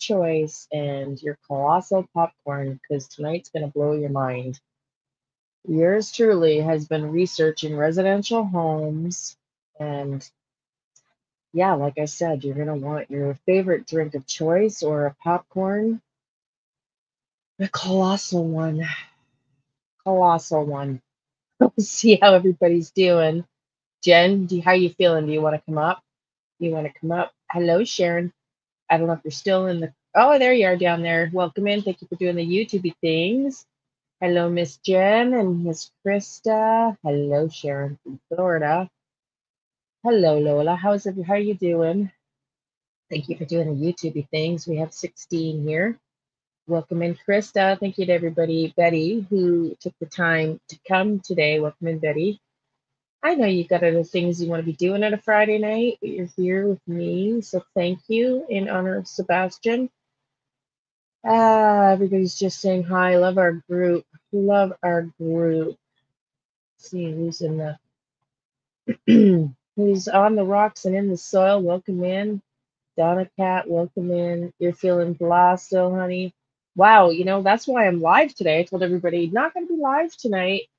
choice and your colossal popcorn because tonight's going to blow your mind. Yours truly has been researching residential homes. And yeah, like I said, you're going to want your favorite drink of choice or a popcorn. The colossal one. Colossal one. Let's see how everybody's doing. Jen, how you feeling? Do you want to come up? You want to come up? Hello, Sharon. I don't know if you're still in the. Oh, there you are down there. Welcome in. Thank you for doing the YouTube things. Hello, Miss Jen and Miss Krista. Hello, Sharon from Florida. Hello, Lola. How are you doing? Thank you for doing the YouTube things. We have 16 here. Welcome in, Krista. Thank you to everybody. Betty, who took the time to come today. Welcome in, Betty. I know you got other things you want to be doing on a Friday night, but you're here with me. So thank you in honor of Sebastian. Everybody's just saying hi. Love our group. Love our group. Let's see who's in the who's on the rocks and in the soil. Welcome in. Donna Cat, welcome in. You're feeling blah still, honey. Wow, that's why I'm live today. I told everybody not gonna be live tonight.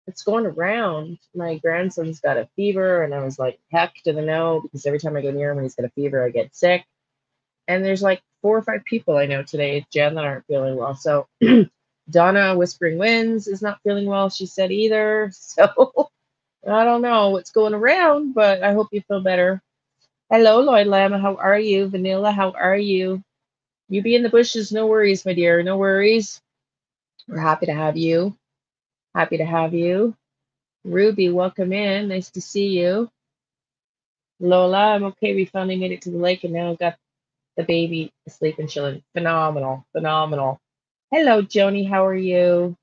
It's going around. My grandson's got a fever, and I was like, heck to the no, because every time I go near him when he's got a fever, I get sick. And there's like 4 or 5 people I know today, Jen, that aren't feeling well. So Donna Whispering Winds is not feeling well, she said either. So I don't know what's going around, but I hope you feel better. Hello, Lloyd Lama, how are you? Vanilla, how are you? You be in the bushes, no worries, my dear, no worries. We're happy to have you. Happy to have you. Ruby, welcome in. Nice to see you. Lola, I'm okay. We finally made it to the lake and now got the baby asleep and chilling. Phenomenal. Phenomenal. Hello, Joni. How are you?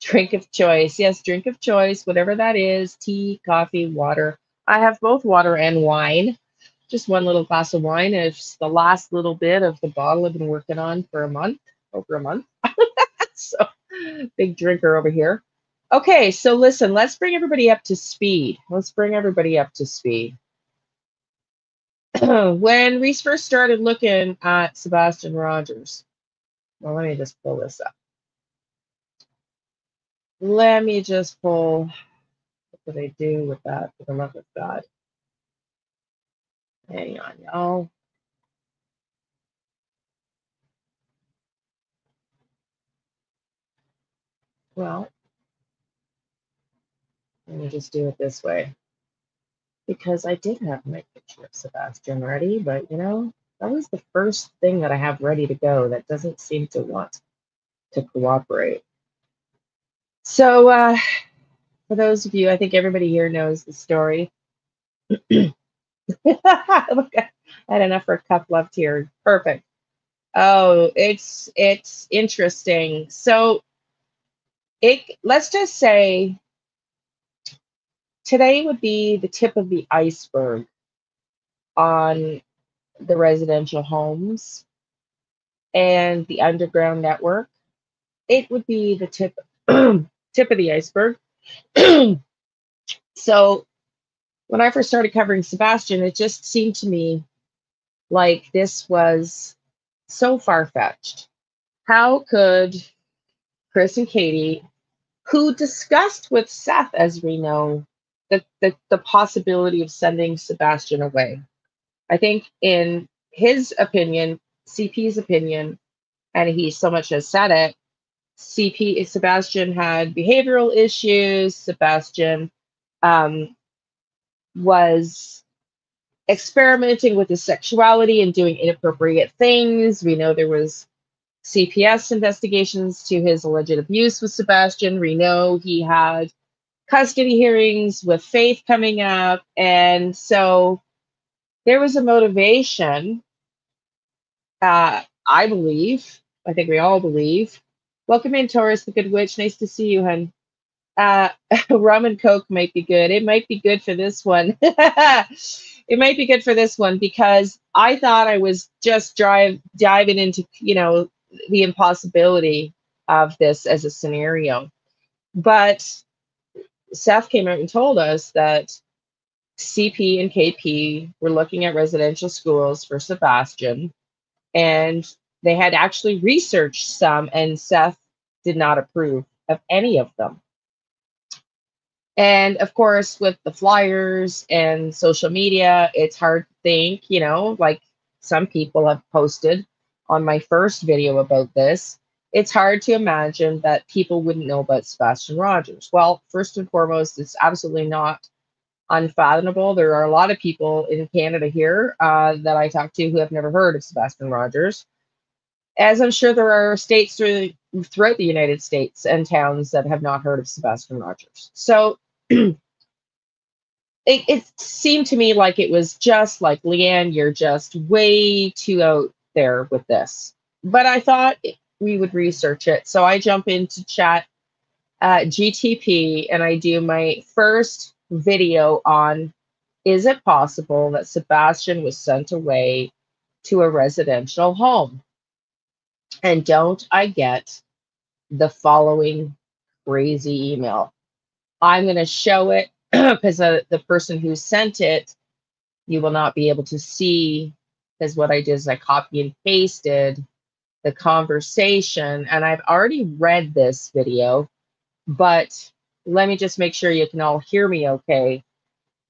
Drink of choice. Yes, drink of choice, whatever that is. Tea, coffee, water. I have both water and wine. Just one little glass of wine. It's the last little bit of the bottle I've been working on for a month, over a month. So, big drinker over here. Okay, so listen, let's bring everybody up to speed. Let's bring everybody up to speed. When we first started looking at Sebastian Rogers, well, let me just pull this up. Let me just pull, what did I do with that, for the love of God? Hang on, y'all. Well, let me just do it this way. Because I did have my picture of Sebastian ready, but that was the first thing that I have ready to go that doesn't seem to want to cooperate. So, for those of you, I think everybody here knows the story. Look, I had enough for a cup left here. Perfect. Oh, it's interesting. So, let's just say today would be the tip of the iceberg on the residential homes and the underground network. It would be the tip tip of the iceberg. So when I first started covering Sebastian, it just seemed to me like this was so far-fetched. How could Chris and Katie, who discussed with Seth, as we know, the possibility of sending Sebastian away? I think in his opinion, CP's opinion, and he so much has said it, Sebastian had behavioral issues. Sebastian was experimenting with his sexuality and doing inappropriate things. We know there was CPS investigations to his alleged abuse with Sebastian. We know he had custody hearings with Faith coming up. And so there was a motivation, I believe. I think we all believe. Welcome in, Taurus, the Good Witch. Nice to see you, hun. Rum and Coke might be good. It might be good for this one. It might be good for this one because I thought I was just diving into, the impossibility of this as a scenario. But Seth came out and told us that CP and KP were looking at residential schools for Sebastian. And they had actually researched some, and Seth did not approve of any of them. And of course, with the flyers and social media, it's hard to think, like some people have posted on my first video about this. It's hard to imagine that people wouldn't know about Sebastian Rogers. Well, first and foremost, it's absolutely not unfathomable. There are a lot of people in Canada here that I talk to who have never heard of Sebastian Rogers, as I'm sure there are states throughout the United States and towns that have not heard of Sebastian Rogers. So it seemed to me like it was just like, Liane, you're just way too out there with this. But I thought we would research it. So I jump into chat GTP and I do my first video on, is it possible that Sebastian was sent away to a residential home? And don't I get the following crazy email? I'm going to show it because the person who sent it, you will not be able to see, because what I did is I copy and pasted the conversation, and I've already read this video, but let me just make sure you can all hear me okay.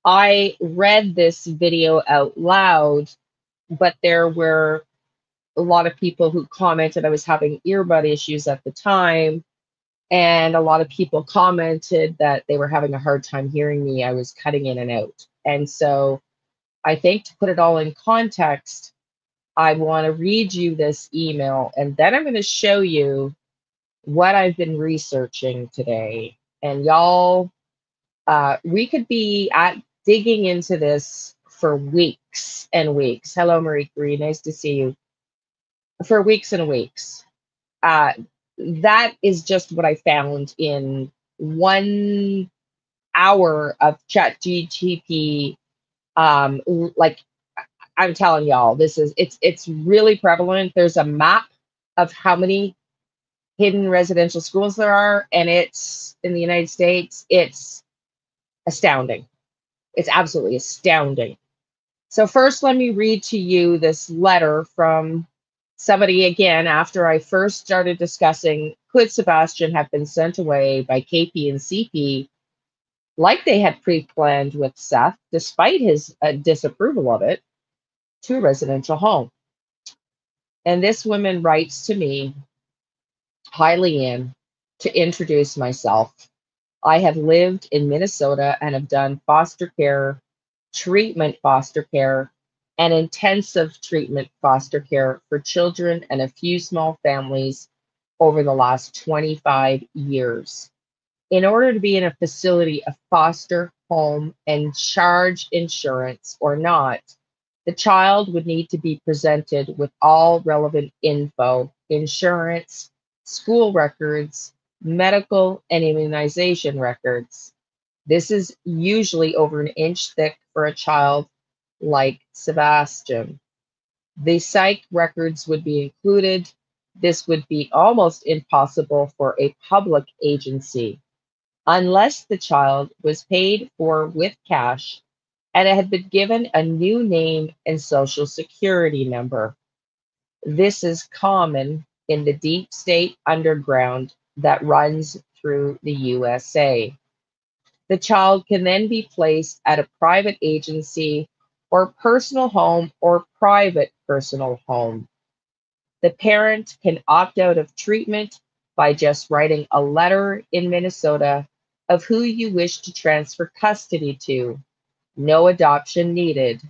I read this video out loud, but there were a lot of people who commented I was having earbud issues at the time, and a lot of people commented that they were having a hard time hearing me. I was cutting in and out. And so I think to put it all in context, I want to read you this email, and then I'm going to show you what I've been researching today. And y'all, we could be digging into this for weeks and weeks. Hello, Marie Curie. Nice to see you. For weeks and weeks. Uh, that is just what I found in 1 hour of chat GTP. Like, I'm telling y'all, it's really prevalent. There's a map of how many hidden residential schools there are, and it's in the United States. It's astounding. It's absolutely astounding. So first, let me read to you this letter from somebody again after I first started discussing, could Sebastian have been sent away by KP and CP like they had pre-planned with Seth, despite his disapproval of it, to a residential home. And this woman writes to me, hi, Liane, to introduce myself. I have lived in Minnesota and have done foster care, treatment foster care, and intensive treatment foster care for children and a few small families over the last 25 years. In order to be in a facility, a foster home, and charge insurance or not, the child would need to be presented with all relevant info, insurance, school records, medical, and immunization records. This is usually over an inch thick for a child like Sebastian. The psych records would be included. This would be almost impossible for a public agency unless the child was paid for with cash and it had been given a new name and social security number. This is common in the deep state underground that runs through the USA. The child can then be placed at a private agency or personal home or private personal home. The parent can opt out of treatment by just writing a letter in Minnesota of who you wish to transfer custody to. No adoption needed.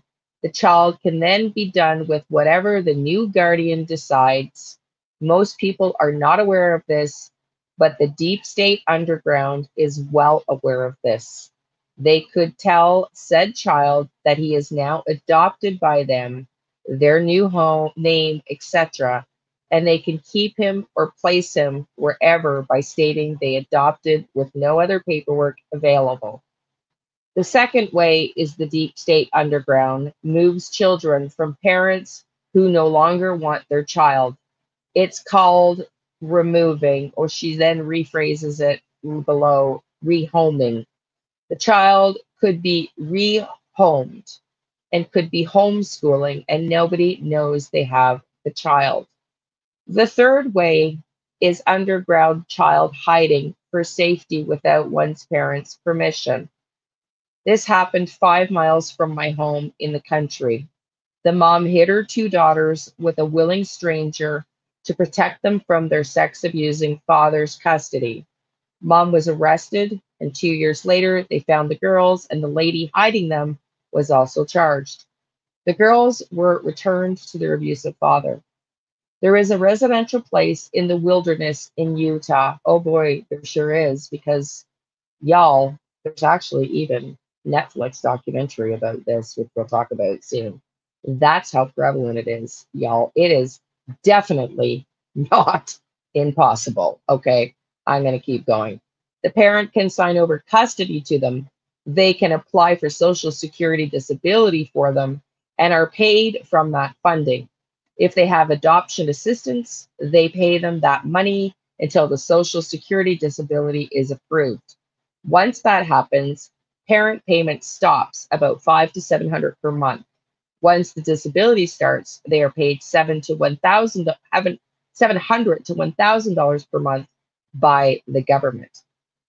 The child can then be done with whatever the new guardian decides. Most people are not aware of this, but the deep state underground is well aware of this. They could tell said child that he is now adopted by them, their new home, name, etc., and they can keep him or place him wherever by stating they adopted with no other paperwork available. The second way is the deep state underground moves children from parents who no longer want their child. It's called removing, or she then rephrases it below, rehoming. The child could be rehomed and could be homeschooling, and nobody knows they have the child. The third way is underground child hiding for safety without one's parents' permission. This happened 5 miles from my home in the country. The mom hid her two daughters with a willing stranger to protect them from their sex abusing father's custody. Mom was arrested, and 2 years later, they found the girls, and the lady hiding them was also charged. The girls were returned to their abusive father. There is a residential place in the wilderness in Utah. Oh boy, there sure is, because y'all, there's actually even Netflix documentary about this, which we'll talk about soon. That's how prevalent it is, y'all. It is definitely not impossible. Okay, I'm going to keep going. The parent can sign over custody to them. They can apply for Social Security disability for them and are paid from that funding. If they have adoption assistance, they pay them that money until the Social Security disability is approved. Once that happens, parent payment stops about 5 to 700 per month. Once the disability starts, they are paid 700 to $1,000 per month by the government.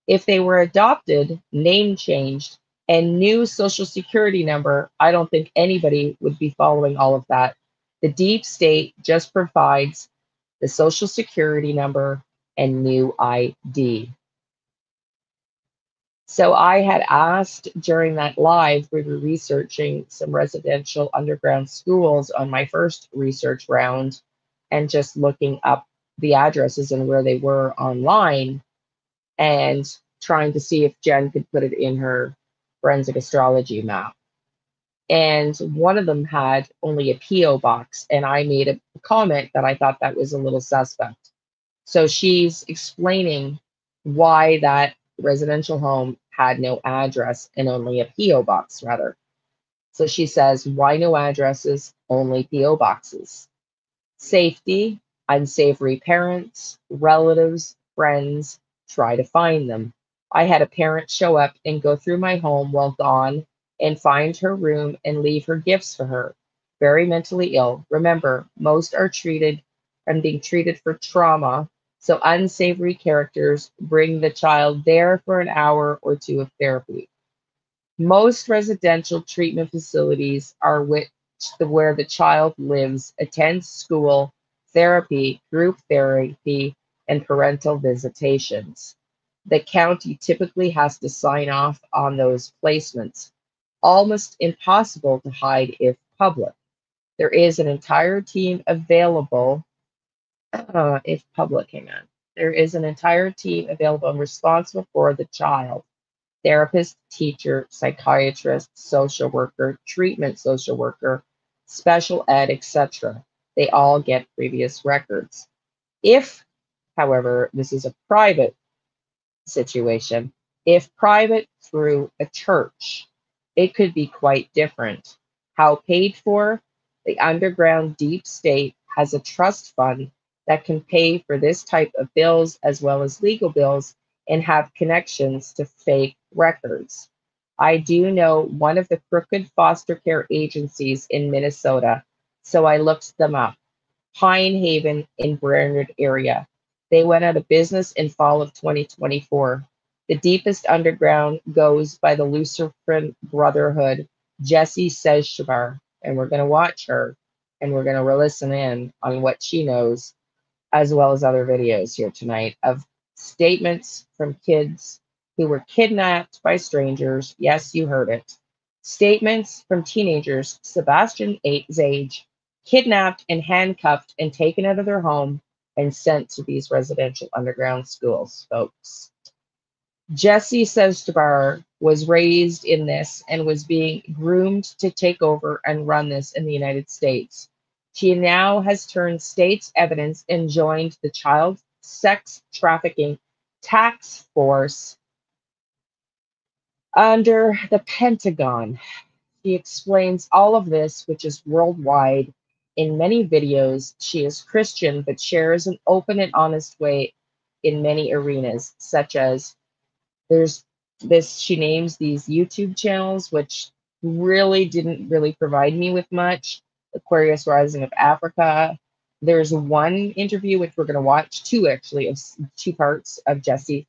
If they were adopted, name changed, and new social security number, I don't think anybody would be following all of that. The deep state just provides the social security number and new ID. So I had asked during that live, we were researching some residential underground schools on my first research round and just looking up the addresses and where they were online and trying to see if Jen could put it in her forensic astrology map. And one of them had only a P.O. box, and I made a comment that I thought that was a little suspect. So she's explaining why that residential home had no address and only a P.O. box, rather. So she says, why no addresses, only P.O. boxes? Safety, unsavory parents, relatives, friends, try to find them. I had a parent show up and go through my home while gone and find her room and leave her gifts for her. Very mentally ill. Remember, most are treated and being treated for trauma. So unsavory characters bring the child there for an hour or two of therapy. Most residential treatment facilities are where the child lives, attends school, therapy, group therapy, and parental visitations. The county typically has to sign off on those placements. Almost impossible to hide if public. There is an entire team available if public, hang on. There is an entire team available and responsible for the child: therapist, teacher, psychiatrist, social worker, treatment social worker, special ed, etc. They all get previous records. If, however, this is a private situation, if private through a church, it could be quite different. How paid for? The underground deep state has a trust fund that can pay for this type of bills as well as legal bills and have connections to fake records. I do know one of the crooked foster care agencies in Minnesota, so I looked them up. Pine Haven in Brainerd area. They went out of business in fall of 2024. The deepest underground goes by the Lucifer Brotherhood, Jessie Sejshbar, and we're going to watch her and we're going to listen in on what she knows, as well as other videos here tonight of statements from kids who were kidnapped by strangers. Yes, you heard it. Statements from teenagers, Sebastian, 8's age, kidnapped and handcuffed and taken out of their home and sent to these residential underground schools, folks. Jessie Sejshbar was raised in this and was being groomed to take over and run this in the United States. She now has turned state's evidence and joined the Child Sex Trafficking Task Force under the Pentagon. She explains all of this, which is worldwide, in many videos. She is Christian, but shares an open and honest way in many arenas, such as there's this, she names these YouTube channels, which really didn't really provide me with much. Aquarius Rising of Africa, There's one interview which we're going to watch, two actually, of two parts of Jesse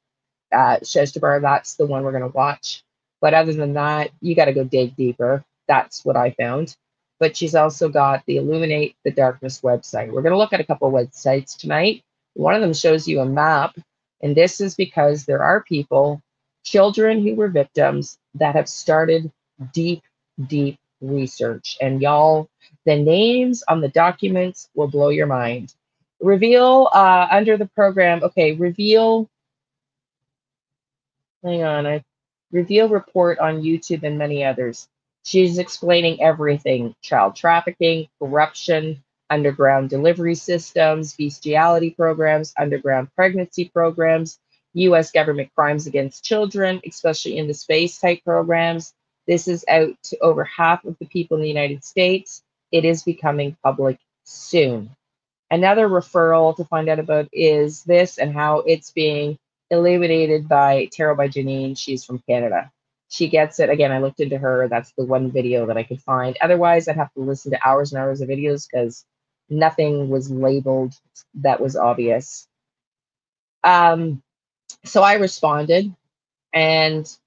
Sheshtabar. That's the one we're going to watch. But other than that, you got to go dig deeper. That's what I found. But she's also got the Illuminate the Darkness website. We're going to look at a couple of websites tonight. One of them shows you a map, and this is because there are people, children who were victims, that have started deep, deep research. And y'all, the names on the documents will blow your mind. Reveal under the program, okay, reveal. Hang on, I reveal report on YouTube and many others. She's explaining everything: child trafficking, corruption, underground delivery systems, bestiality programs, underground pregnancy programs, US government crimes against children, especially in the space type programs. This is out to over half of the people in the United States. It is becoming public soon. Another referral to find out about is this and how it's being illuminated by Tarot by Janine. She's from Canada. She gets it. Again, I looked into her. That's the one video that I could find. Otherwise, I'd have to listen to hours and hours of videos because nothing was labeled that was obvious. So I responded, and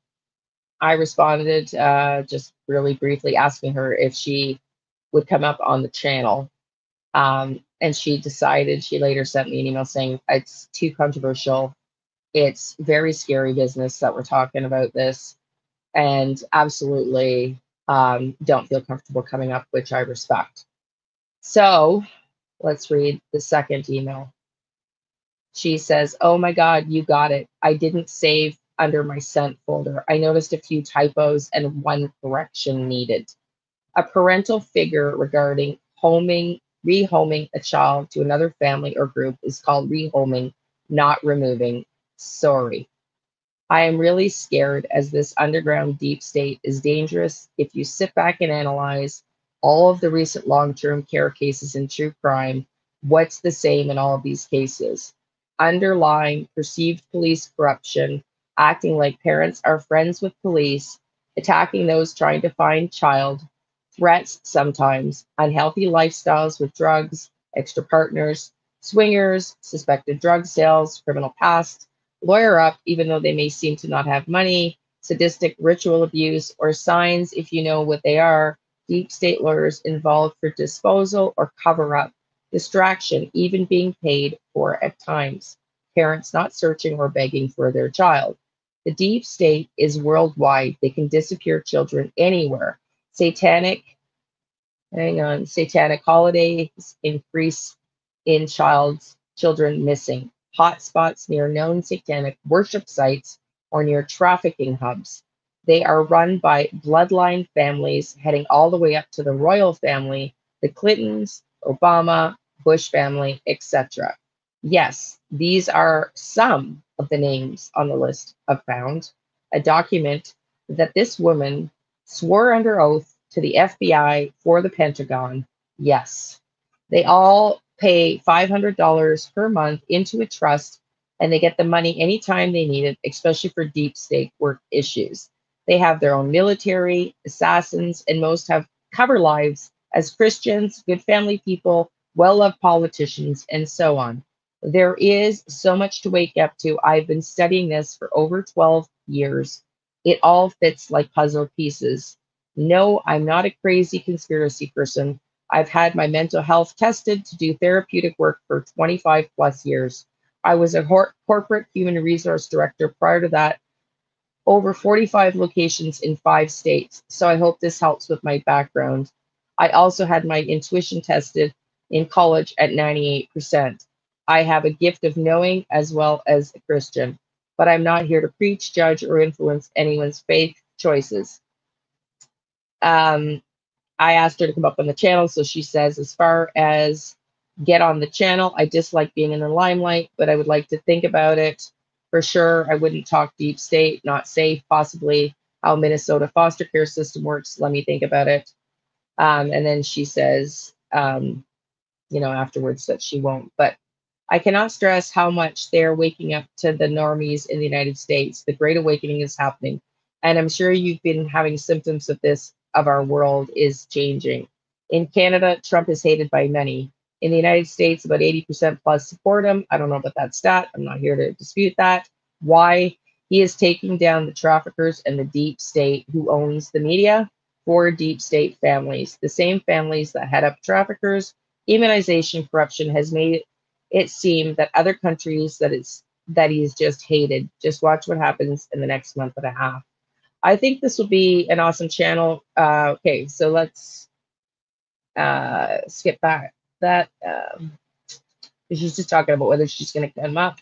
I responded just really briefly asking her if she would come up on the channel. And she decided, she later sent me an email saying it's too controversial. It's very scary business that we're talking about this, and absolutely don't feel comfortable coming up, which I respect. So let's read the second email. She says, "Oh my God, you got it. I didn't save under my sent folder. I noticed a few typos and one correction needed. A parental figure regarding rehoming a child to another family or group is called rehoming, not removing. Sorry. I am really scared as this underground deep state is dangerous. If you sit back and analyze all of the recent long-term care cases in true crime, what's the same in all of these cases? Underlying perceived police corruption, acting like parents are friends with police, attacking those trying to find child, threats sometimes, unhealthy lifestyles with drugs, extra partners, swingers, suspected drug sales, criminal past, lawyer up even though they may seem to not have money, sadistic ritual abuse, or signs, if you know what they are, deep state lawyers involved for disposal or cover up, distraction, even being paid for at times, parents not searching or begging for their child. The deep state is worldwide. They can disappear children anywhere. Satanic satanic holidays increase in children missing. Hotspots near known satanic worship sites or near trafficking hubs. They are run by bloodline families heading all the way up to the royal family, the Clintons, Obama, Bush family, etc. Yes, these are some of the names on the list I've found. A document that this woman swore under oath to the FBI for the Pentagon. Yes, they all pay $500 per month into a trust, and they get the money anytime they need it, especially for deep state work issues. They have their own military, assassins, and most have cover lives as Christians, good family people, well loved politicians, and so on. There is so much to wake up to. I've been studying this for over 12 years. It all fits like puzzle pieces. No, I'm not a crazy conspiracy person. I've had my mental health tested to do therapeutic work for 25 plus years. I was a corporate human resource director prior to that, over 45 locations in 5 states. So I hope this helps with my background. I also had my intuition tested in college at 98%. I have a gift of knowing as well as a Christian, but I'm not here to preach, judge, or influence anyone's faith choices. Um, I asked her to come up on the channel. So she says, as far as get on the channel, I dislike being in the limelight, but I would like to think about it. For sure, I wouldn't talk deep state, not safe, possibly how Minnesota foster care system works. Let me think about it. And then she says, afterwards that she won't. But I cannot stress how much they're waking up to the normies in the United States. The Great Awakening is happening. And I'm sure you've been having symptoms of this, of our world is changing. In Canada, Trump is hated by many. In the United States, about 80% plus support him. I don't know about that stat. I'm not here to dispute that. Why? He is taking down the traffickers and the deep state who owns the media for deep state families. The same families that head up traffickers. Immunization corruption has made it seem that other countries that he's just hated. Just watch what happens in the next month and a half. I think this will be an awesome channel. Okay, so let's skip back that. She's just talking about whether she's going to come up.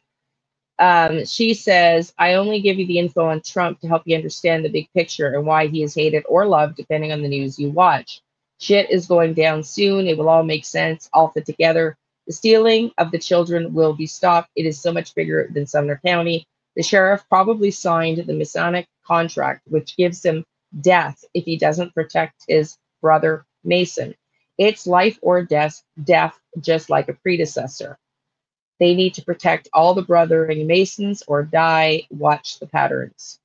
She says, I only give you the info on Trump to help you understand the big picture and why he is hated or loved, depending on the news you watch. Shit is going down soon. It will all make sense, all fit together. The stealing of the children will be stopped. It is so much bigger than Sumner County. The sheriff probably signed the Masonic contract, which gives him death if he doesn't protect his brother Mason. It's life or death, just like a predecessor. They need to protect all the brothering Masons or die. Watch the patterns.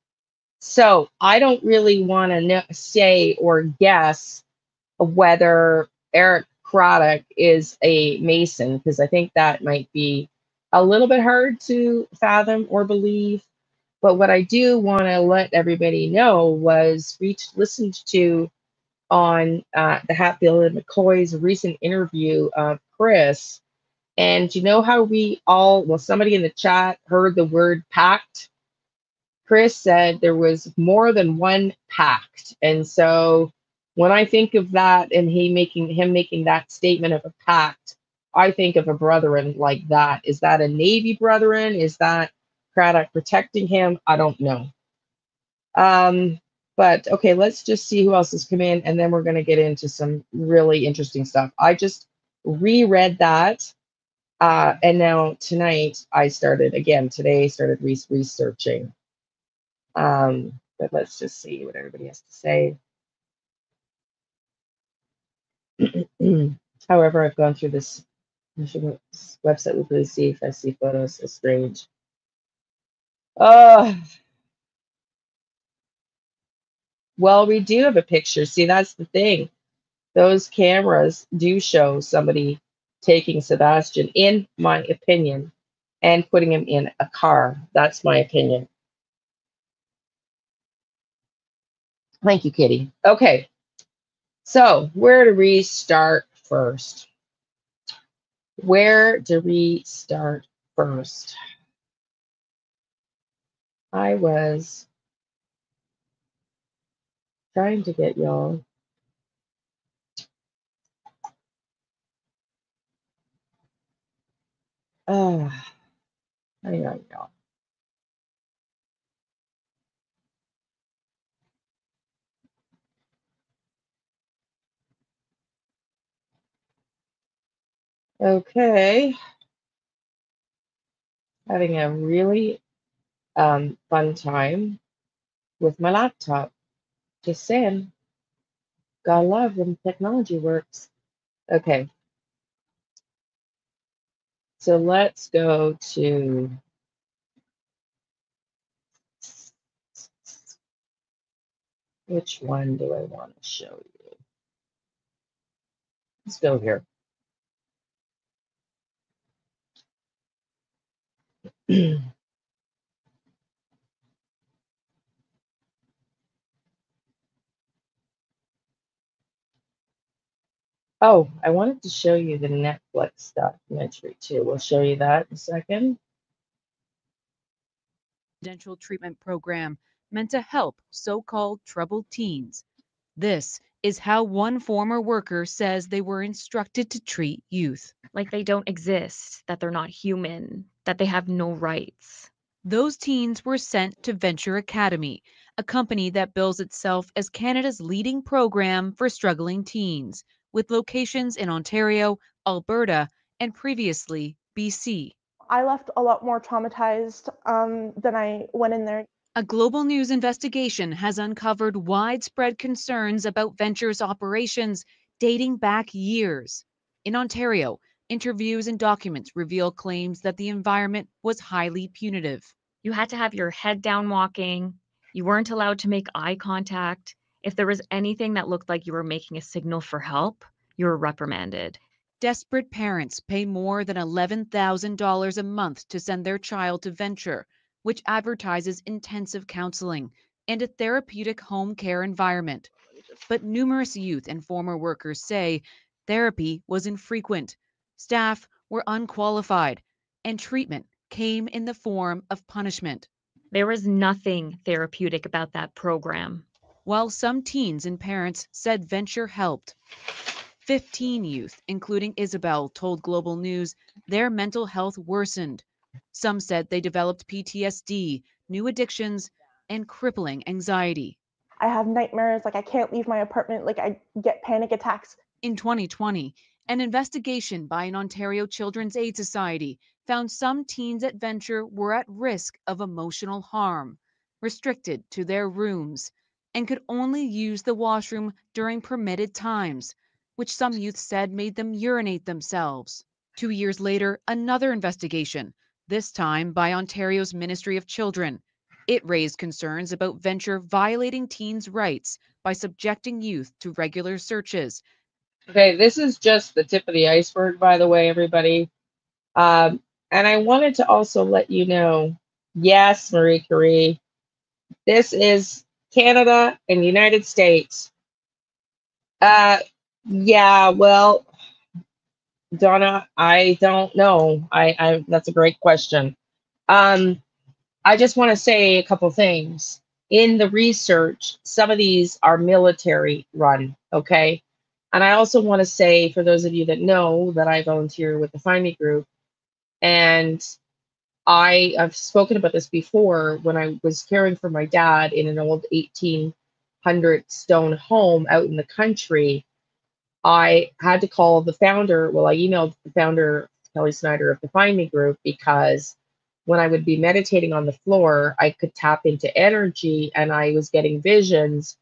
So I don't really want to say or guess whether Eric Craddock is a Mason, because I think that might be a little bit hard to fathom or believe. But what I do want to let everybody know was we listened to on the Hatfield and McCoy's recent interview of Chris. And you know how we all, well, somebody in the chat heard the word pact. Chris said there was more than one pact. And so when I think of that and him making that statement of a pact, I think of a brethren like that. Is that a Navy brethren? Is that Craddock protecting him? I don't know. But okay, let's just see who else has come in, and then we're going to get into some really interesting stuff. I just reread that. And now tonight I started again today, started researching. But let's just see what everybody has to say. However, I've gone through this website with really see if I see photos. So strange. Oh, well, we do have a picture. See, that's the thing. Those cameras do show somebody taking Sebastian, in my opinion, and putting him in a car. That's my opinion. Thank you, Kitty. Okay. So, where do we start first? Where do we start first? I was trying to get y'all. Hang on, y'all. Okay. Having a really fun time with my laptop. Just saying. Gotta love when technology works. Okay. So let's go to which one do I want to show you? Let's go here. Oh, I wanted to show you the Netflix documentary too. We'll show you that in a second. Residential treatment program meant to help so-called troubled teens. This is how one former worker says they were instructed to treat youth. Like they don't exist, that they're not human, that they have no rights. Those teens were sent to Venture Academy, a company that bills itself as Canada's leading program for struggling teens, with locations in Ontario, Alberta, and previously BC. I left a lot more traumatized than I went in there. A Global News investigation has uncovered widespread concerns about Venture's operations dating back years. In Ontario, interviews and documents reveal claims that the environment was highly punitive. You had to have your head down walking. You weren't allowed to make eye contact. If there was anything that looked like you were making a signal for help, you were reprimanded. Desperate parents pay more than $11,000 a month to send their child to Venture, which advertises intensive counseling and a therapeutic home care environment. But numerous youth and former workers say therapy was infrequent, staff were unqualified, and treatment came in the form of punishment. There was nothing therapeutic about that program. While some teens and parents said Venture helped, 15 youth, including Isabel, told Global News their mental health worsened. Some said they developed PTSD, new addictions, and crippling anxiety. I have nightmares, like I can't leave my apartment, like I get panic attacks. In 2020, an investigation by an Ontario Children's Aid Society found some teens at Venture were at risk of emotional harm, restricted to their rooms, and could only use the washroom during permitted times, which some youth said made them urinate themselves. 2 years later, another investigation, this time by Ontario's Ministry of Children. It raised concerns about Venture violating teens' rights by subjecting youth to regular searches. Okay, this is just the tip of the iceberg, by the way, everybody. Um, and I wanted to also let you know, yes, Marie Curie, this is Canada and United States. Yeah, well, Donna, I don't know. I that's a great question. Um, I just want to say a couple things. In the research, some of these are military run, okay? And I also want to say, for those of you that know, that I volunteer with the Find Me group, and I've spoken about this before when I was caring for my dad in an old 1800 stone home out in the country. I had to call the founder. Well, I emailed the founder, Kelly Snyder of the Find Me group, because when I would be meditating on the floor, I could tap into energy and I was getting visions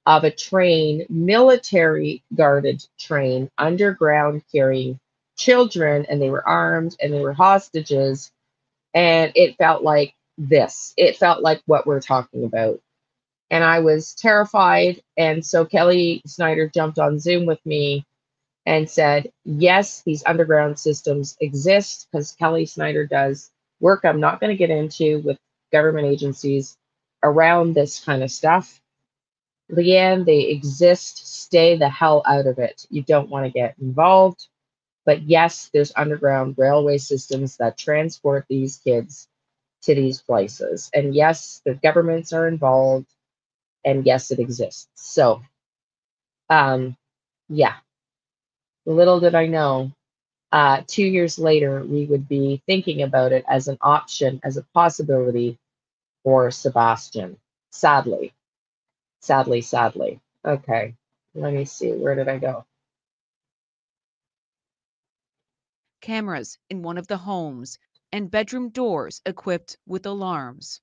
of a train, military guarded train, underground carrying children, and they were armed and they were hostages. And it felt like this. It felt like what we're talking about. And I was terrified. And so Kelly Snyder jumped on Zoom with me and said, yes, these underground systems exist, because Kelly Snyder does work I'm not going to get into with government agencies around this kind of stuff. Liane, they exist. Stay the hell out of it. You don't want to get involved. But yes, there's underground railway systems that transport these kids to these places. And yes, the governments are involved. And yes, it exists. So, yeah, little did I know, 2 years later, we would be thinking about it as an option, as a possibility for Sebastian. Sadly, sadly, sadly. Okay, let me see. Where did I go? Cameras in one of the homes and bedroom doors equipped with alarms.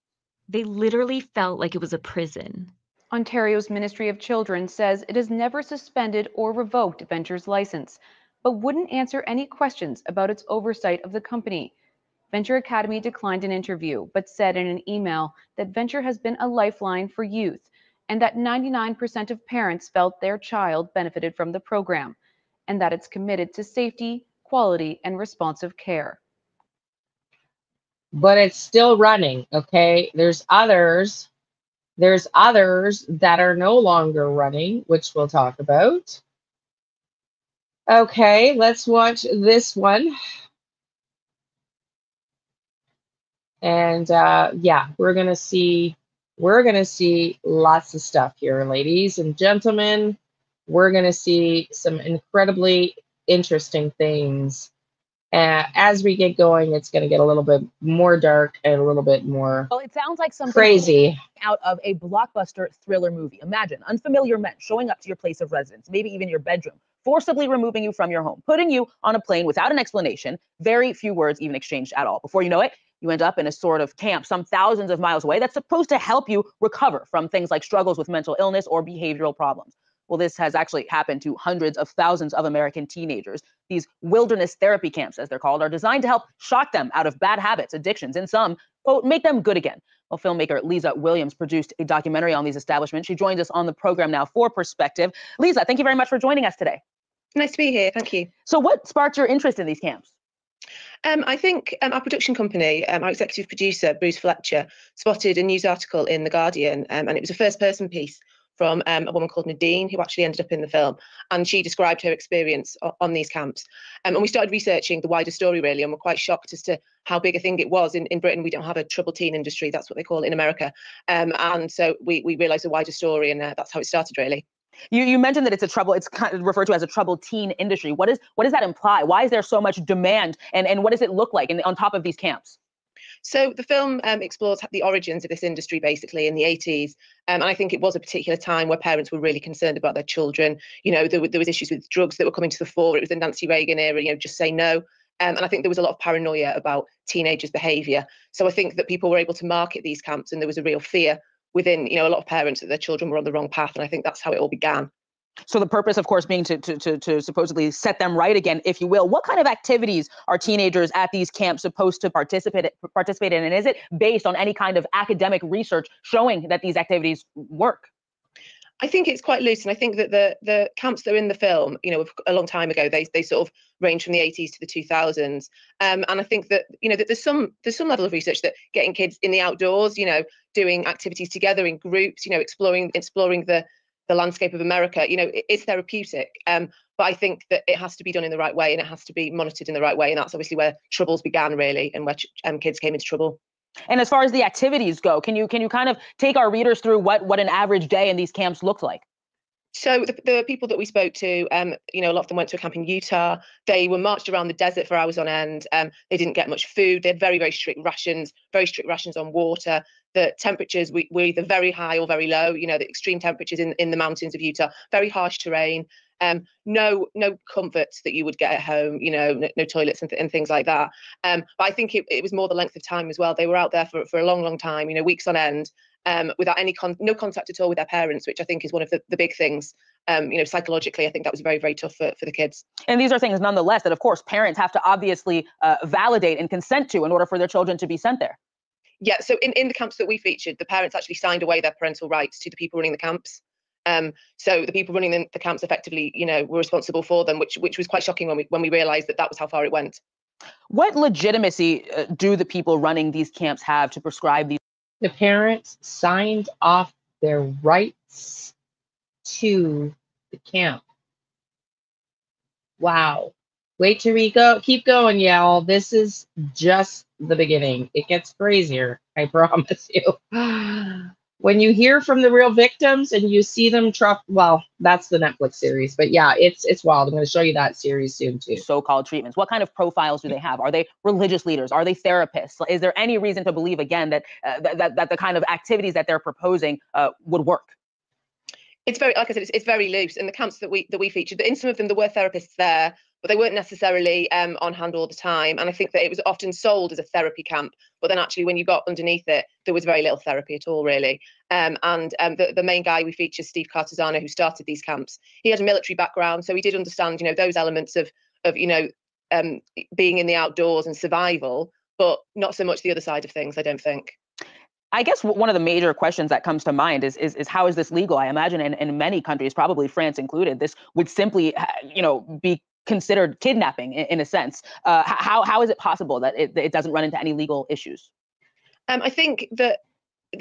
They literally felt like it was a prison. Ontario's Ministry of Children says it has never suspended or revoked Venture's license, but wouldn't answer any questions about its oversight of the company. Venture Academy declined an interview, but said in an email that Venture has been a lifeline for youth and that 99% of parents felt their child benefited from the program, and that it's committed to safety, quality, and responsive care. But it's still running, okay? There's others that are no longer running, which we'll talk about. Okay, let's watch this one. And yeah, we're gonna see lots of stuff here, ladies and gentlemen. We're gonna see some incredibly interesting things. As we get going, it's gonna get a little bit more dark and a little bit more Well, it sounds like something crazy out of a blockbuster thriller movie. Imagine unfamiliar men showing up to your place of residence, maybe even your bedroom, forcibly removing you from your home, putting you on a plane without an explanation, very few words even exchanged at all. Before you know it, you end up in a sort of camp some thousands of miles away that's supposed to help you recover from things like struggles with mental illness or behavioral problems. Well, this has actually happened to hundreds of thousands of American teenagers. These wilderness therapy camps, as they're called, are designed to help shock them out of bad habits, addictions, and some, quote, make them good again. Well, filmmaker Lisa Williams produced a documentary on these establishments. She joins us on the program now for Perspective. Lisa, thank you very much for joining us today. Nice to be here. Thank you. So what sparked your interest in these camps? I think our production company, our executive producer, Bruce Fletcher, spotted a news article in The Guardian, and it was a first-person piece from a woman called Nadine, who actually ended up in the film, and she described her experience on these camps. And we started researching the wider story, really, and we're quite shocked as to how big a thing it was. In Britain, we don't have a troubled teen industry. That's what they call it in America. And so we realised the wider story, and that's how it started, really. You mentioned that it's kind of referred to as a troubled teen industry. What does that imply? Why is there so much demand, and what does it look like on top of these camps? So the film explores the origins of this industry, basically in the 80s, and I think it was a particular time where parents were really concerned about their children. You know, there was issues with drugs that were coming to the fore. It was the Nancy Reagan era, you know, just say no. And I think there was a lot of paranoia about teenagers' behaviour. So I think that people were able to market these camps, and there was a real fear within, you know, a lot of parents that their children were on the wrong path. And I think that's how it all began. So the purpose, of course, being to supposedly set them right again, if you will. What kind of activities are teenagers at these camps supposed to participate in? And is it based on any kind of academic research showing that these activities work? I think it's quite loose, and I think that the camps that are in the film, you know, a long time ago, they sort of range from the 80s to the 2000s, and I think that, you know, that there's some level of research that getting kids in the outdoors, you know, doing activities together in groups, you know, exploring the landscape of America, you know, it's therapeutic. But I think that it has to be done in the right way, and it has to be monitored in the right way, and that's obviously where troubles began, really, and where kids came into trouble. And as far as the activities go, can you kind of take our readers through what an average day in these camps looks like? So the people that we spoke to, you know, a lot of them went to a camp in Utah. They were marched around the desert for hours on end. They didn't get much food. They had very strict rations on water. The temperatures were either very high or very low. You know, the extreme temperatures in the mountains of Utah, very harsh terrain. No comforts that you would get at home. You know, no toilets and things like that. But I think it was more the length of time as well. They were out there for a long time. You know, weeks on end. Without no contact at all with their parents, which I think is one of the big things. You know, psychologically, I think that was very tough for the kids. And these are things, nonetheless, that of course parents have to obviously validate and consent to in order for their children to be sent there. Yeah. So in the camps that we featured, the parents actually signed away their parental rights to the people running the camps. So the people running the camps effectively, you know, were responsible for them, which was quite shocking when we realised that was how far it went. What legitimacy do the people running these camps have to prescribe these? The parents signed off their rights to the camp. Wow. Wait till we keep going, y'all. This is just the beginning. It gets crazier, I promise you. When you hear from the real victims and you see them well, that's the Netflix series. But yeah, it's wild. I'm going to show you that series soon too. So-called treatments. What kind of profiles do they have? Are they religious leaders? Are they therapists? Is there any reason to believe, again, that that the kind of activities that they're proposing would work? It's very, like I said, it's very loose. In the camps that we featured, in some of them there were therapists there, but they weren't necessarily on hand all the time. And I think that it was often sold as a therapy camp, but then actually when you got underneath it, there was very little therapy at all, really. The main guy we featured, Steve Cartesano, who started these camps, he had a military background, so he did understand, you know, those elements of you know, being in the outdoors and survival, but not so much the other side of things, I don't think. I guess one of the major questions that comes to mind is how is this legal? I imagine in many countries, probably France included, this would simply, you know, be considered kidnapping in a sense. How is it possible that it doesn't run into any legal issues? I think that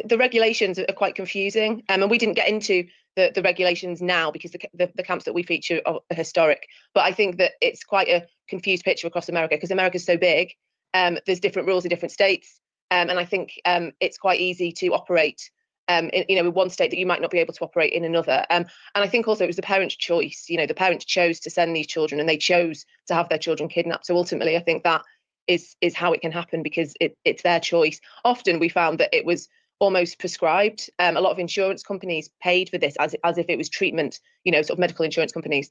the regulations are quite confusing, and we didn't get into the regulations now because the camps that we feature are historic. But I think that it's quite a confused picture across America because America's so big. There's different rules in different states. And I think it's quite easy to operate, in one state that you might not be able to operate in another. And I think also it was the parents' choice. You know, the parents chose to send these children, and they chose to have their children kidnapped. So ultimately, I think that is how it can happen because it's their choice. Often we found that it was almost prescribed. A lot of insurance companies paid for this as if it was treatment. You know, sort of medical insurance companies.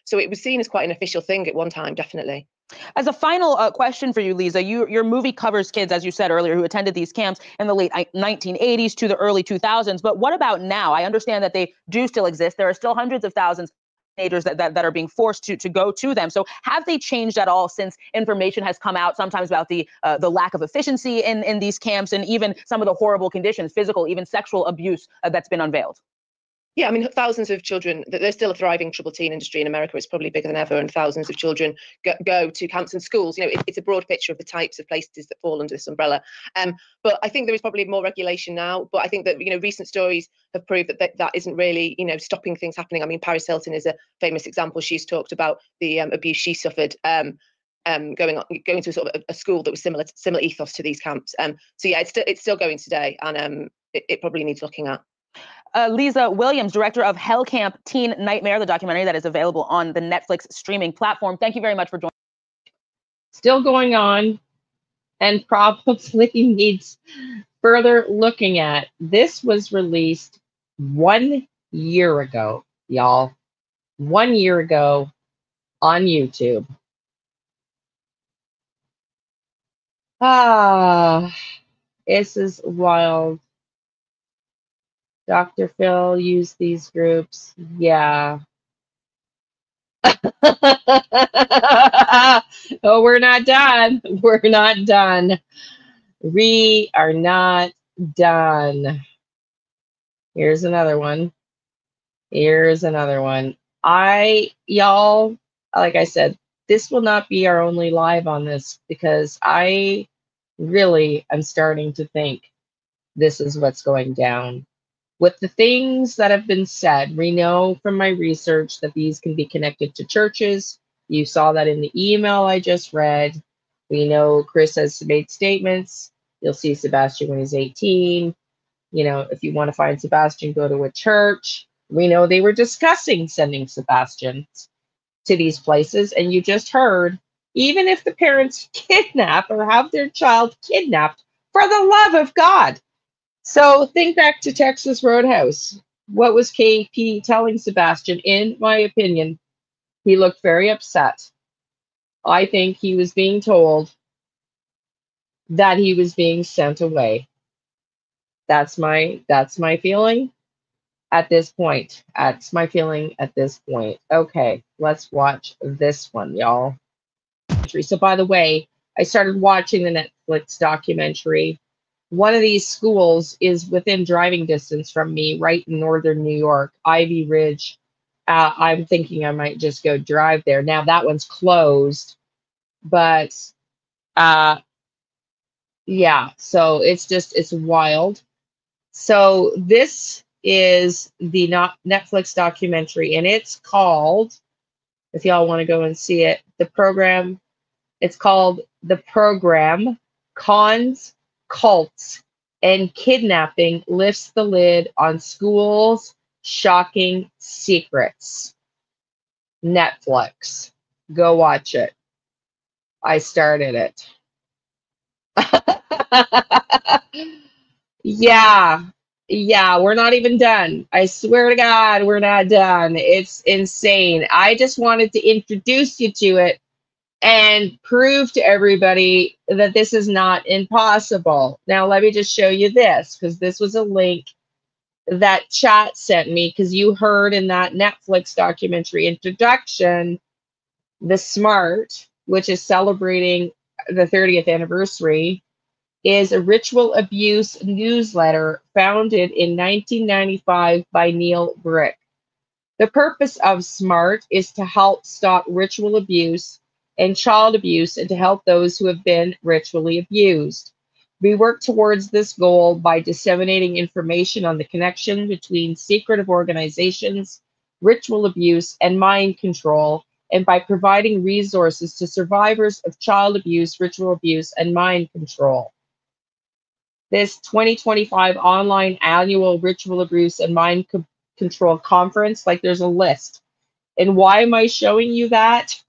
So it was seen as quite an official thing at one time, definitely. As a final question for you, Lisa, your movie covers kids, as you said earlier, who attended these camps in the late 1980s to the early 2000s. But what about now? I understand that they do still exist. There are still hundreds of thousands of teenagers that are being forced to go to them. So have they changed at all since information has come out sometimes about the lack of efficiency in these camps and even some of the horrible conditions, physical, even sexual abuse that's been unveiled? Yeah, I mean, thousands of children, there's still a thriving troubled teen industry in America. It's probably bigger than ever, and thousands of children go to camps and schools. You know, it's a broad picture of the types of places that fall under this umbrella. But I think there is probably more regulation now. But I think that, you know, recent stories have proved that isn't really, you know, stopping things happening. I mean, Paris Hilton is a famous example. She's talked about the abuse she suffered. Going to sort of a school that was similar ethos to these camps. So yeah, it's still going today, and it probably needs looking at. Lisa Williams, director of Hell Camp Teen Nightmare, the documentary that is available on the Netflix streaming platform. Thank you very much for joining. Still going on, and probably needs further looking at. This was released 1 year ago, y'all. 1 year ago on YouTube. This is wild. Dr. Phil used these groups. Yeah. Oh, we're not done. We're not done. We are not done. Here's another one. Here's another one. Y'all, like I said, this will not be our only live on this, because I really am starting to think this is what's going down. With the things that have been said, we know from my research that these can be connected to churches. You saw that in the email I just read. We know Chris has made statements. You'll see Sebastian when he's 18. You know, if you want to find Sebastian, go to a church. We know they were discussing sending Sebastian to these places. And you just heard, even if the parents kidnap or have their child kidnapped, for the love of God. So think back to Texas Roadhouse. What was KP telling Sebastian? In my opinion, he looked very upset. I think he was being told that he was being sent away. That's my feeling at this point. That's my feeling at this point. Okay, let's watch this one, y'all. So by the way, I started watching the Netflix documentary. One of these schools is within driving distance from me, right in northern New York, Ivy Ridge. I'm thinking I might just go drive there. Now that one's closed, but yeah, so it's wild. So this is the Netflix documentary, and it's called, if y'all want to go and see it, it's called The Program, Cons, Cults, and Kidnapping Lifts the Lid on Schools' Shocking Secrets. Netflix. Go watch it. I started it. Yeah. Yeah, we're not even done. I swear to God, we're not done. It's insane. I just wanted to introduce you to it and prove to everybody that this is not impossible. Now, let me just show you this, because this was a link that chat sent me, because you heard in that Netflix documentary introduction, The Smart, which is celebrating the 30th anniversary, is a ritual abuse newsletter founded in 1995 by Neil Brick. The purpose of SMART is to help stop ritual abuse and child abuse, and to help those who have been ritually abused. We work towards this goal by disseminating information on the connection between secretive organizations, ritual abuse, and mind control, and by providing resources to survivors of child abuse, ritual abuse, and mind control. This 2025 online annual ritual abuse and mind control conference, like, there's a list. And why am I showing you that?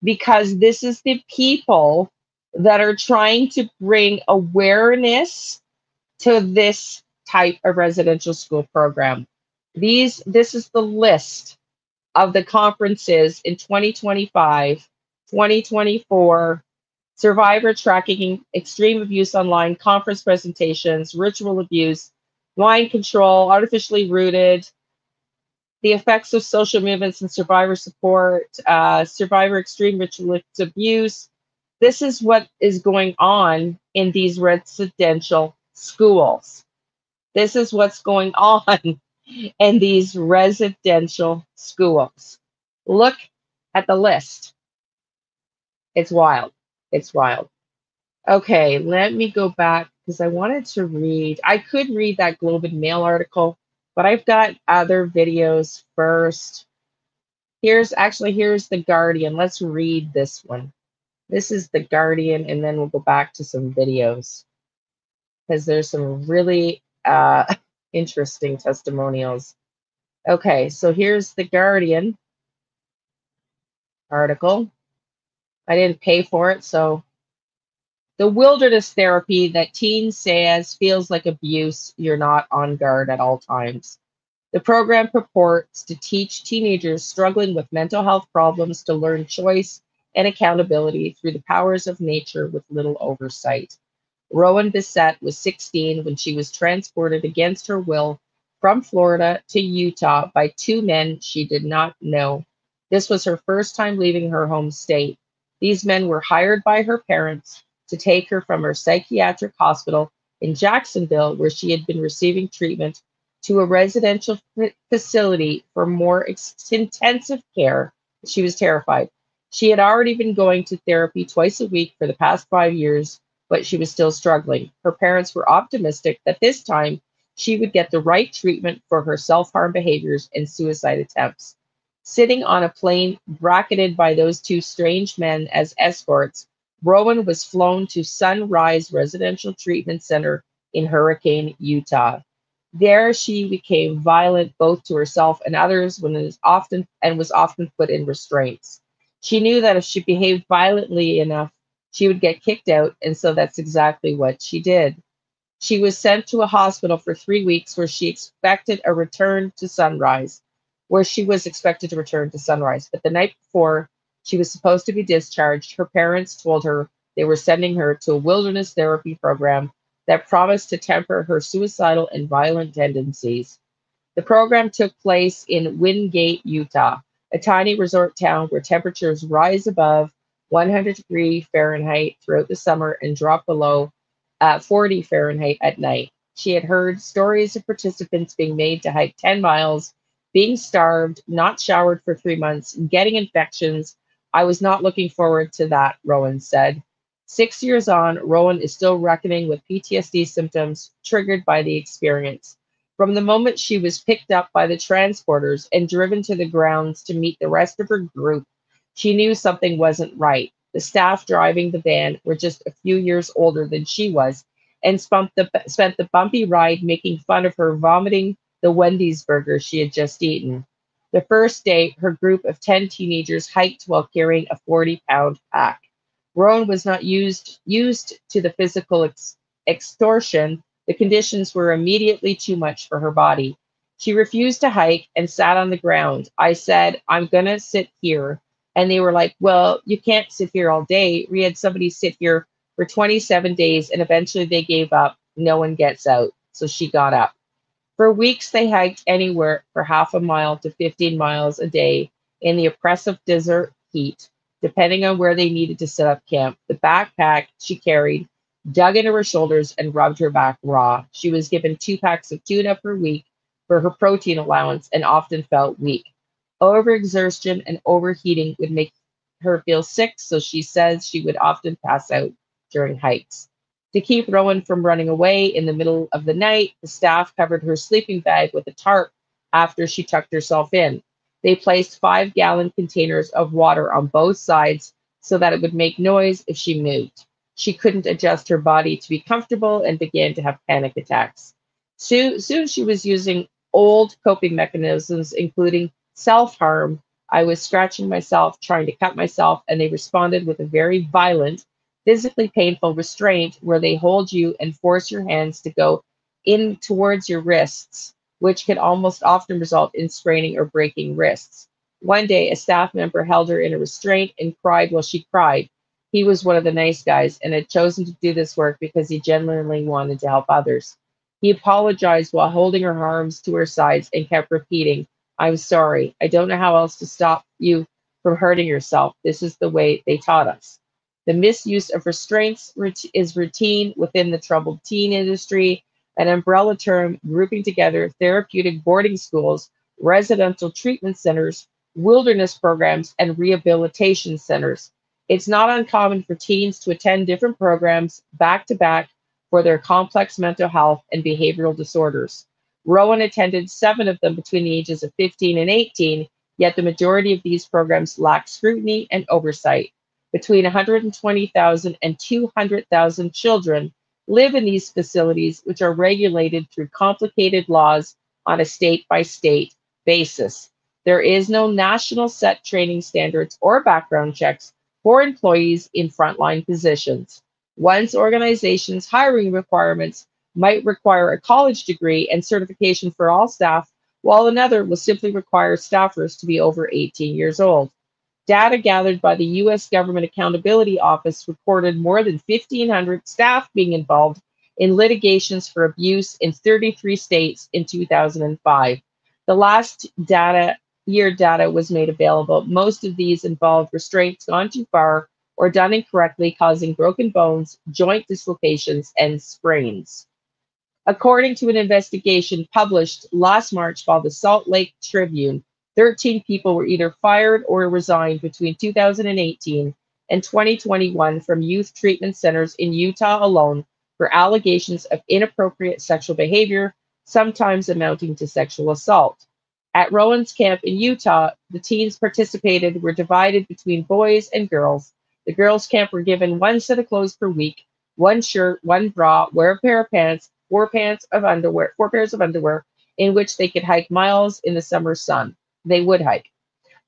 Because this is the people that are trying to bring awareness to this type of residential school program. This is the list of the conferences in 2025, 2024, survivor tracking, extreme abuse online, conference presentations, ritual abuse, mind control, artificially rooted, the effects of social movements and survivor support, survivor extreme ritual abuse. This is what is going on in these residential schools. This is what's going on in these residential schools. Look at the list. It's wild. It's wild. Okay, let me go back because I wanted to read. I could read that Globe and Mail article, but I've got other videos first. Here's the Guardian. Let's read this one. This is the Guardian, and then we'll go back to some videos because there's some really interesting testimonials. Okay, so here's the Guardian article. I didn't pay for it, so the wilderness therapy that teens says feels like abuse. You're not on guard at all times. The program purports to teach teenagers struggling with mental health problems to learn choice and accountability through the powers of nature with little oversight. Rowan Bissett was 16 when she was transported against her will from Florida to Utah by two men she did not know. This was her first time leaving her home state. These men were hired by her parents to take her from her psychiatric hospital in Jacksonville, where she had been receiving treatment, to a residential facility for more intensive care. She was terrified. She had already been going to therapy twice a week for the past 5 years, but she was still struggling. Her parents were optimistic that this time she would get the right treatment for her self-harm behaviors and suicide attempts. Sitting on a plane bracketed by those two strange men as escorts, Rowan was flown to Sunrise Residential Treatment Center in Hurricane, Utah. There she became violent both to herself and others was often put in restraints. She knew that if she behaved violently enough, she would get kicked out, and so that's exactly what she did. She was sent to a hospital for 3 weeks where she was expected to return to Sunrise. But the night before she was supposed to be discharged, her parents told her they were sending her to a wilderness therapy program that promised to temper her suicidal and violent tendencies. The program took place in Wingate, Utah, a tiny resort town where temperatures rise above 100 degrees Fahrenheit throughout the summer and drop below 40 Fahrenheit at night. She had heard stories of participants being made to hike 10 miles, being starved, not showered for 3 months, getting infections. I was not looking forward to that, Rowan said. 6 years on, Rowan is still reckoning with PTSD symptoms triggered by the experience. From the moment she was picked up by the transporters and driven to the grounds to meet the rest of her group, she knew something wasn't right. The staff driving the van were just a few years older than she was and spent the bumpy ride making fun of her vomiting the Wendy's burger she had just eaten. The first day, her group of 10 teenagers hiked while carrying a 40-pound pack. Rowan was not used to the physical extortion. The conditions were immediately too much for her body. She refused to hike and sat on the ground. I said, I'm going to sit here. And they were like, well, you can't sit here all day. We had somebody sit here for 27 days, and eventually they gave up. No one gets out. So she got up. For weeks, they hiked anywhere for half a mile to 15 miles a day in the oppressive desert heat, depending on where they needed to set up camp. The backpack she carried dug into her shoulders and rubbed her back raw. She was given 2 packs of tuna per week for her protein allowance and often felt weak. Overexertion and overheating would make her feel sick, so she says she would often pass out during hikes. To keep Rowan from running away in the middle of the night, the staff covered her sleeping bag with a tarp after she tucked herself in. They placed 5-gallon containers of water on both sides so that it would make noise if she moved. She couldn't adjust her body to be comfortable and began to have panic attacks. Soon she was using old coping mechanisms, including self-harm. I was scratching myself, trying to cut myself, and they responded with a very violent, physically painful restraint where they hold you and force your hands to go in towards your wrists, which can almost often result in spraining or breaking wrists. One day, a staff member held her in a restraint and cried while she cried. He was one of the nice guys and had chosen to do this work because he genuinely wanted to help others. He apologized while holding her arms to her sides and kept repeating, I'm sorry. I don't know how else to stop you from hurting yourself. This is the way they taught us. The misuse of restraints is routine within the troubled teen industry. an umbrella term grouping together therapeutic boarding schools, residential treatment centers, wilderness programs, and rehabilitation centers. It's not uncommon for teens to attend different programs back to back for their complex mental health and behavioral disorders. Rowan attended 7 of them between the ages of 15 and 18, yet the majority of these programs lack scrutiny and oversight. Between 120,000 and 200,000 children live in these facilities, which are regulated through complicated laws on a state by state basis. There is no national set training standards or background checks for employees in frontline positions. Once organizations' hiring requirements might require a college degree and certification for all staff, while another will simply require staffers to be over 18 years old. Data gathered by the U.S. Government Accountability Office reported more than 1,500 staff being involved in litigations for abuse in 33 states in 2005. The last data was made available. Most of these involved restraints gone too far or done incorrectly, causing broken bones, joint dislocations, and sprains. According to an investigation published last March by the Salt Lake Tribune, 13 people were either fired or resigned between 2018 and 2021 from youth treatment centers in Utah alone for allegations of inappropriate sexual behavior, sometimes amounting to sexual assault. At Rowan's camp in Utah, the teens participated were divided between boys and girls. The girls' camp were given 1 set of clothes per week, 1 shirt, 1 bra, wear a pair of pants, 4 pairs of underwear in which they could hike miles in the summer sun. They would hike.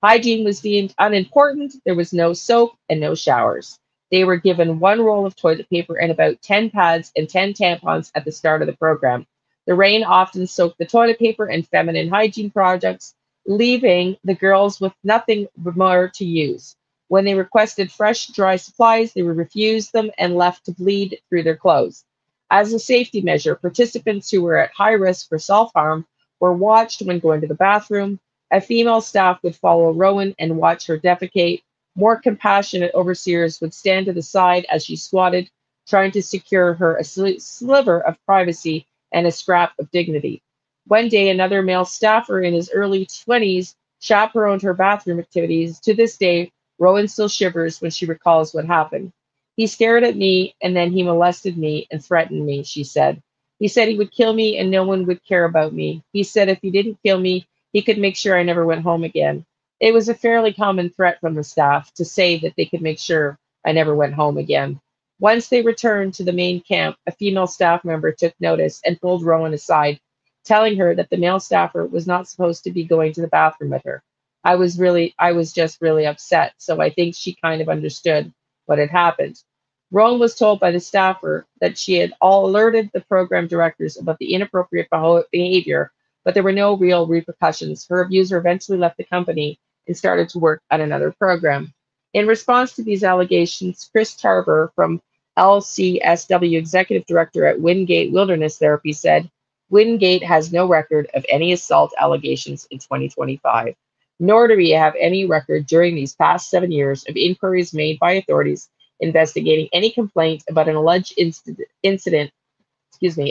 Hygiene was deemed unimportant. There was no soap and no showers. They were given 1 roll of toilet paper and about 10 pads and 10 tampons at the start of the program. The rain often soaked the toilet paper and feminine hygiene products, leaving the girls with nothing more to use. When they requested fresh, dry supplies, they were refused them and left to bleed through their clothes. As a safety measure, participants who were at high risk for self harm were watched when going to the bathroom. A female staff would follow Rowan and watch her defecate. More compassionate overseers would stand to the side as she squatted, trying to secure her a sliver of privacy and a scrap of dignity. One day, another male staffer in his early 20s chaperoned her bathroom activities. To this day, Rowan still shivers when she recalls what happened. He stared at me and then he molested me and threatened me, she said. He said he would kill me and no one would care about me. He said if he didn't kill me, he could make sure I never went home again. It was a fairly common threat from the staff to say that they could make sure I never went home again. Once they returned to the main camp, a female staff member took notice and pulled Rowan aside, telling her that the male staffer was not supposed to be going to the bathroom with her. I was just really upset, so I think she kind of understood what had happened. Rowan was told by the staffer that she had all alerted the program directors about the inappropriate behavior, but there were no real repercussions. Her abuser eventually left the company and started to work at another program. In response to these allegations, Chris Tarver from LCSW Executive Director at Wingate Wilderness Therapy said, Wingate has no record of any assault allegations in 2025, nor do we have any record during these past 7 years of inquiries made by authorities investigating any complaint about an alleged incident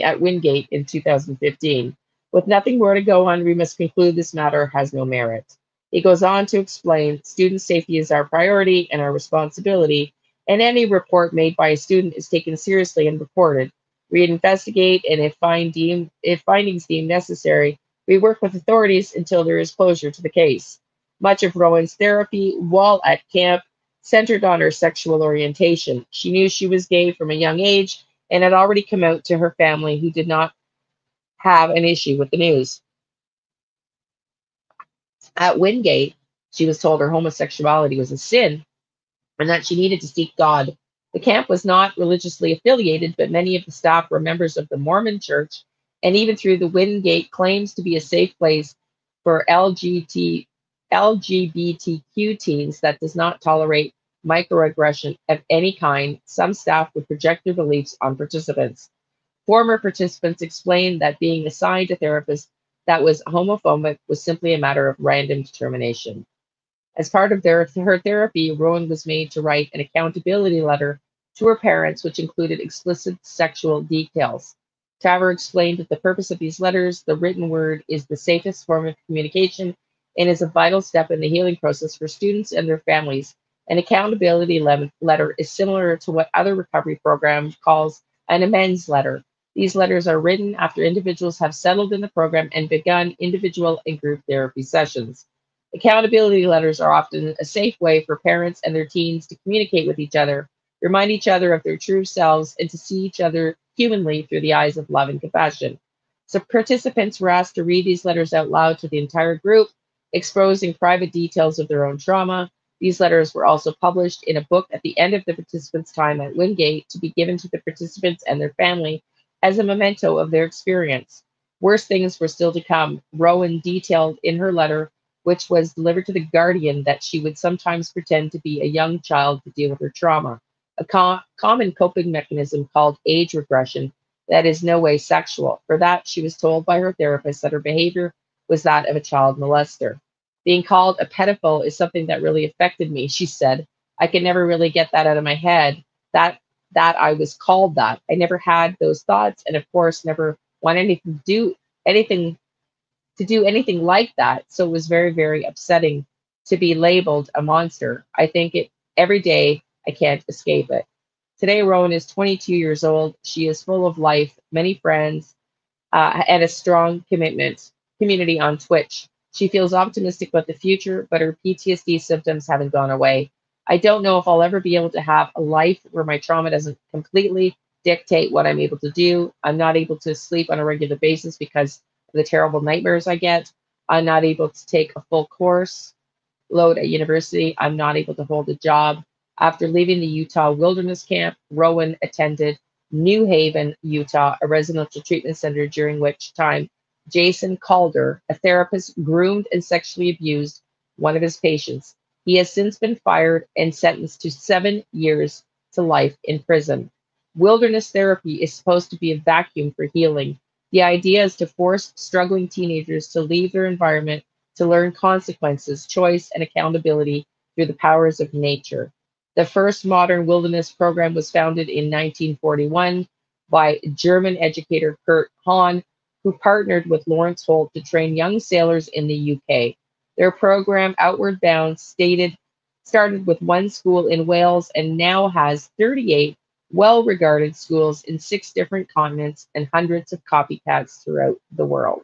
at Wingate in 2015. With nothing more to go on, we must conclude this matter has no merit. He goes on to explain student safety is our priority and our responsibility, and any report made by a student is taken seriously and reported. We investigate, and if findings deemed necessary, we work with authorities until there is closure to the case. Much of Rowan's therapy while at camp centered on her sexual orientation. She knew she was gay from a young age and had already come out to her family, who did not have an issue with the news. At Wingate, she was told her homosexuality was a sin and that she needed to seek God. The camp was not religiously affiliated, but many of the staff were members of the Mormon Church, and even through the Wingate claims to be a safe place for LGBTQ teens that does not tolerate microaggression of any kind, some staff would project their beliefs on participants. Former participants explained that being assigned a therapist that was homophobic was simply a matter of random determination. As part of her therapy, Rowan was made to write an accountability letter to her parents, which included explicit sexual details. Tower explained that the purpose of these letters, the written word, is the safest form of communication and is a vital step in the healing process for students and their families. An accountability letter is similar to what other recovery programs calls an amends letter. These letters are written after individuals have settled in the program and begun individual and group therapy sessions. Accountability letters are often a safe way for parents and their teens to communicate with each other, remind each other of their true selves, and to see each other humanly through the eyes of love and compassion. So participants were asked to read these letters out loud to the entire group, exposing private details of their own trauma. These letters were also published in a book at the end of the participants' time at Wingate to be given to the participants and their family as a memento of their experience. Worse things were still to come. Rowan detailed in her letter, which was delivered to the Guardian, that she would sometimes pretend to be a young child to deal with her trauma, a common coping mechanism called age regression that is no way sexual. For that, she was told by her therapist that her behavior was that of a child molester. Being called a pedophile is something that really affected me, she said. I could never really get that out of my head, that that I was called that. I never had those thoughts, and of course never want anything to do anything like that. So it was very, very upsetting to be labeled a monster. I think it every day. I can't escape it. Today, Rowan is 22 years old. She is full of life, many friends, and a strong community on Twitch. She feels optimistic about the future, but her PTSD symptoms haven't gone away. I don't know if I'll ever be able to have a life where my trauma doesn't completely dictate what I'm able to do. I'm not able to sleep on a regular basis because of the terrible nightmares I get. I'm not able to take a full course load at university. I'm not able to hold a job. After leaving the Utah Wilderness Camp, Rowan attended New Haven, Utah, a residential treatment center during which time Jason Calder, a therapist, groomed and sexually abused one of his patients. He has since been fired and sentenced to 7 years to life in prison. Wilderness therapy is supposed to be a vacuum for healing. The idea is to force struggling teenagers to leave their environment to learn consequences, choice, and accountability through the powers of nature. The first modern wilderness program was founded in 1941 by German educator Kurt Hahn, who partnered with Lawrence Holt to train young sailors in the UK. Their program, Outward Bound, started with one school in Wales and now has 38 well regarded schools in 6 different continents and hundreds of copycats throughout the world.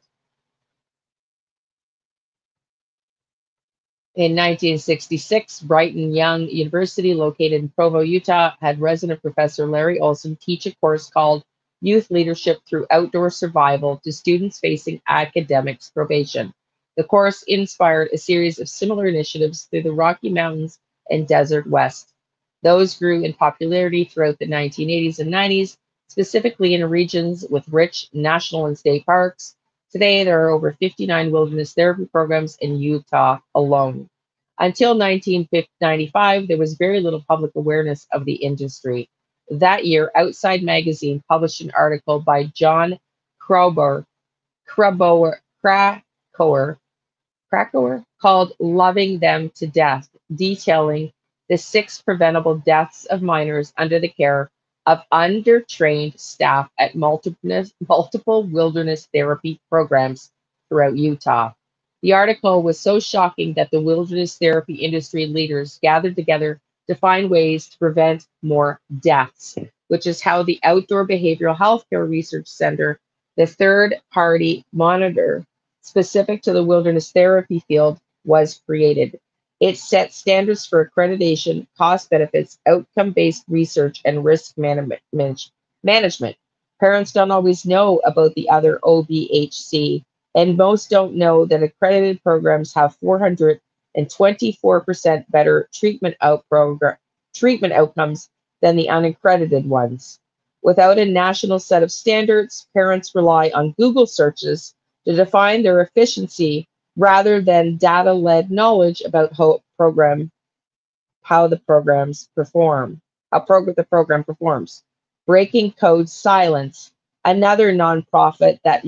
In 1966, Brighton Young University, located in Provo, Utah, had resident professor Larry Olson teach a course called Youth Leadership Through Outdoor Survival to students facing academics probation. The course inspired a series of similar initiatives through the Rocky Mountains and Desert West. Those grew in popularity throughout the 1980s and 90s, specifically in regions with rich national and state parks. Today, there are over 59 wilderness therapy programs in Utah alone. Until 1995, there was very little public awareness of the industry. That year, Outside Magazine published an article by John Krakauer called Loving Them to Death, detailing the 6 preventable deaths of minors under the care of undertrained staff at multiple wilderness therapy programs throughout Utah. The article was so shocking that the wilderness therapy industry leaders gathered together to find ways to prevent more deaths, which is how the Outdoor Behavioral Healthcare Research Center, the third party monitor specific to the wilderness therapy field, was created. It sets standards for accreditation, cost benefits, outcome based research, and risk management. Parents don't always know about the other OBHC, and most don't know that accredited programs have 424% better treatment outcomes than the unaccredited ones. Without a national set of standards, parents rely on Google searches to define their efficiency rather than data-led knowledge about how the programs perform, the program performs. Breaking Code Silence, another nonprofit that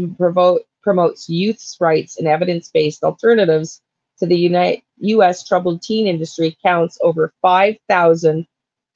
promotes youth's rights and evidence-based alternatives to the U.S. troubled teen industry, counts over 5,000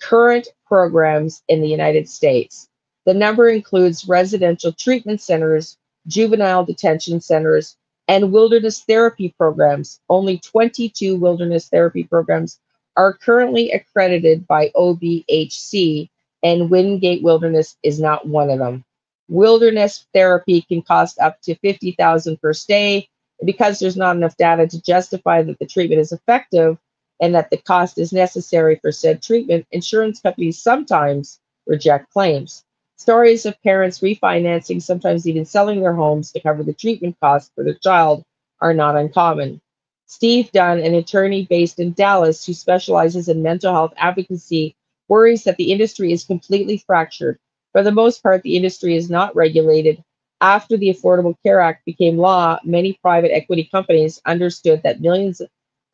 current programs in the United States. The number includes residential treatment centers, juvenile detention centers, and wilderness therapy programs. Only 22 wilderness therapy programs are currently accredited by OBHC, and Wingate Wilderness is not one of them. Wilderness therapy can cost up to $50,000 per stay. Because there's not enough data to justify that the treatment is effective and that the cost is necessary for said treatment, insurance companies sometimes reject claims. Stories of parents refinancing, sometimes even selling their homes to cover the treatment costs for their child, are not uncommon. Steve Dunn, an attorney based in Dallas who specializes in mental health advocacy, worries that the industry is completely fractured. For the most part, the industry is not regulated. After the Affordable Care Act became law, many private equity companies understood that millions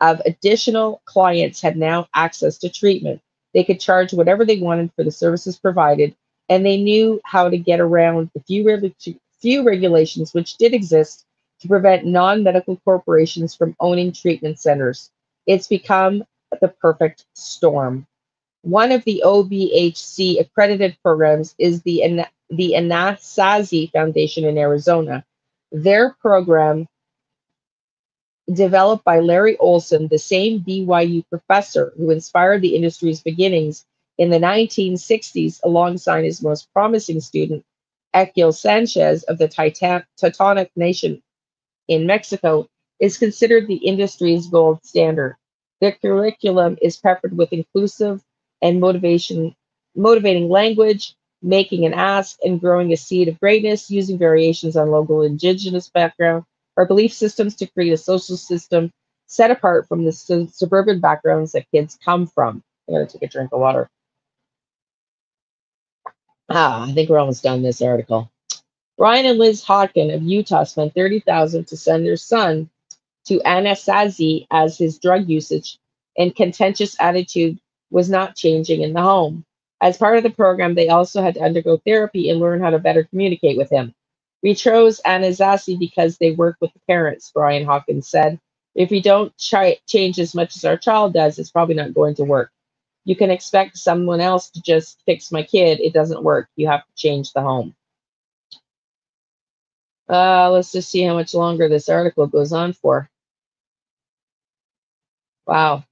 of additional clients had now access to treatment. They could charge whatever they wanted for the services provided, and they knew how to get around the few regulations which did exist to prevent non-medical corporations from owning treatment centers. It's become the perfect storm. One of the OBHC accredited programs is the Anasazi Foundation in Arizona. Their program, developed by Larry Olson, the same BYU professor who inspired the industry's beginnings in the 1960s alongside his most promising student, Ekiel Sanchez of the Teutonic Nation in Mexico, is considered the industry's gold standard. The curriculum is peppered with inclusive and motivating language, making an ask and growing a seed of greatness, using variations on local indigenous background or belief systems to create a social system set apart from the suburban backgrounds that kids come from. I'm going to take a drink of water. I think we're almost done this article. Ryan and Liz Hodkin of Utah spent $30,000 to send their son to Anasazi as his drug usage and contentious attitude was not changing in the home. As part of the program, they also had to undergo therapy and learn how to better communicate with him. We chose Anasazi because they work with the parents, Brian Hawkins said. If we don't change as much as our child does, it's probably not going to work. You can expect someone else to just fix my kid. It doesn't work. You have to change the home. Let's just see how much longer this article goes on for. Wow.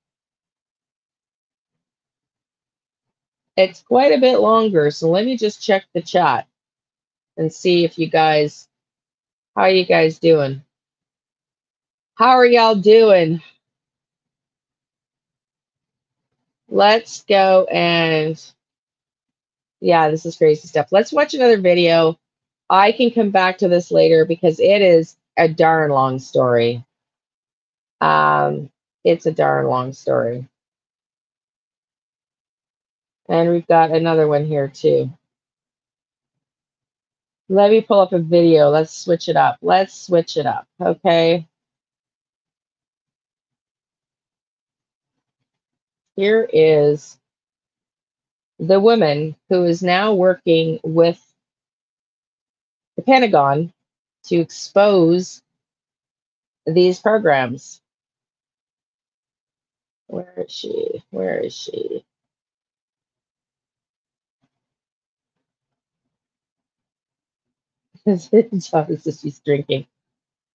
It's quite a bit longer, so let me just check the chat and see if you guys, how are you guys doing? How are y'all doing? Let's go and, yeah, this is crazy stuff. Let's watch another video. I can come back to this later because it is a darn long story. It's a darn long story. And we've got another one here too. Let me pull up a video. Let's switch it up. Let's switch it up, okay? Here is the woman who is now working with the Pentagon to expose these programs. Where is she? Where is she? She's drinking.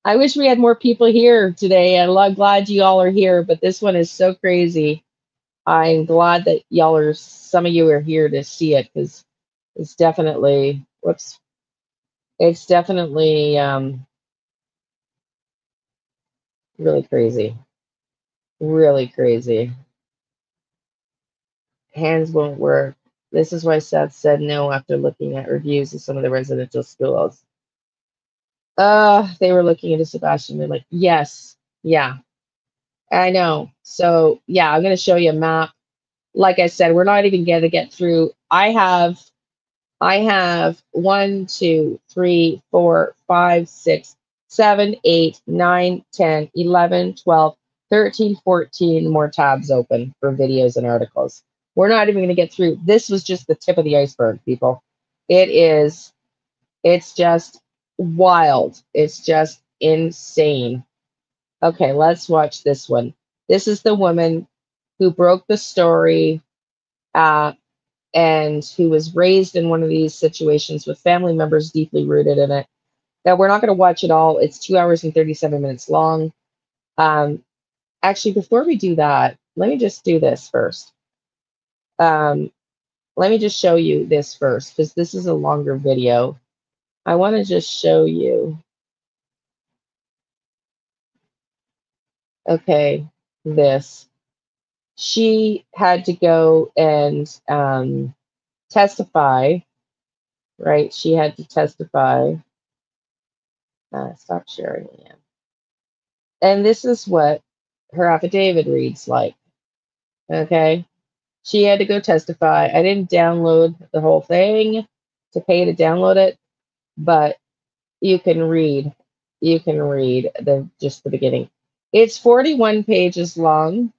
I wish we had more people here today. I'm glad you all are here, but this one is so crazy. I'm glad that y'all are, some of you are here to see it because it's definitely, whoops, it's definitely really crazy. Really crazy. Hands won't work. This is why Seth said no after looking at reviews of some of the residential schools. They were looking into Sebastian. They're like, yes, yeah, I know. So yeah, I'm gonna show you a map. Like I said, we're not even gonna get through. I have 1, 2, 3, 4, 5, 6, 7, 8, 9, 10, 11, 12, 13, 14 more tabs open for videos and articles. We're not even going to get through. This was just the tip of the iceberg, people. It's just wild. It's just insane. Okay, let's watch this one. This is the woman who broke the story. and who was raised in one of these situations with family members deeply rooted in it. Now, we're not going to watch it all. It's 2 hours and 37 minutes long. Actually, before we do that, let me just do this first. Let me just show you this first, because this is a longer video. I want to just show you. Okay, this. She had to go and testify, right? She had to testify. Stop sharing, Liane. And this is what her affidavit reads like. Okay. She had to go testify. I didn't download the whole thing to pay to download it, but you can read. You can read just the beginning. It's 41 pages long.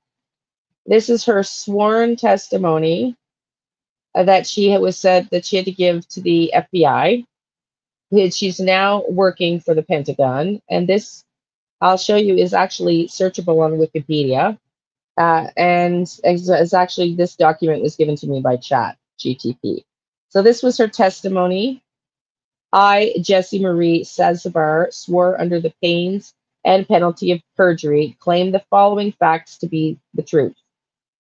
This is her sworn testimony that she was said that she had to give to the FBI. She's now working for the Pentagon, and this I'll show you is actually searchable on Wikipedia. And it's actually, this document was given to me by Chat GTP. So this was her testimony. I, Jessie Marie Sazabar, swore under the pains and penalty of perjury, claim the following facts to be the truth.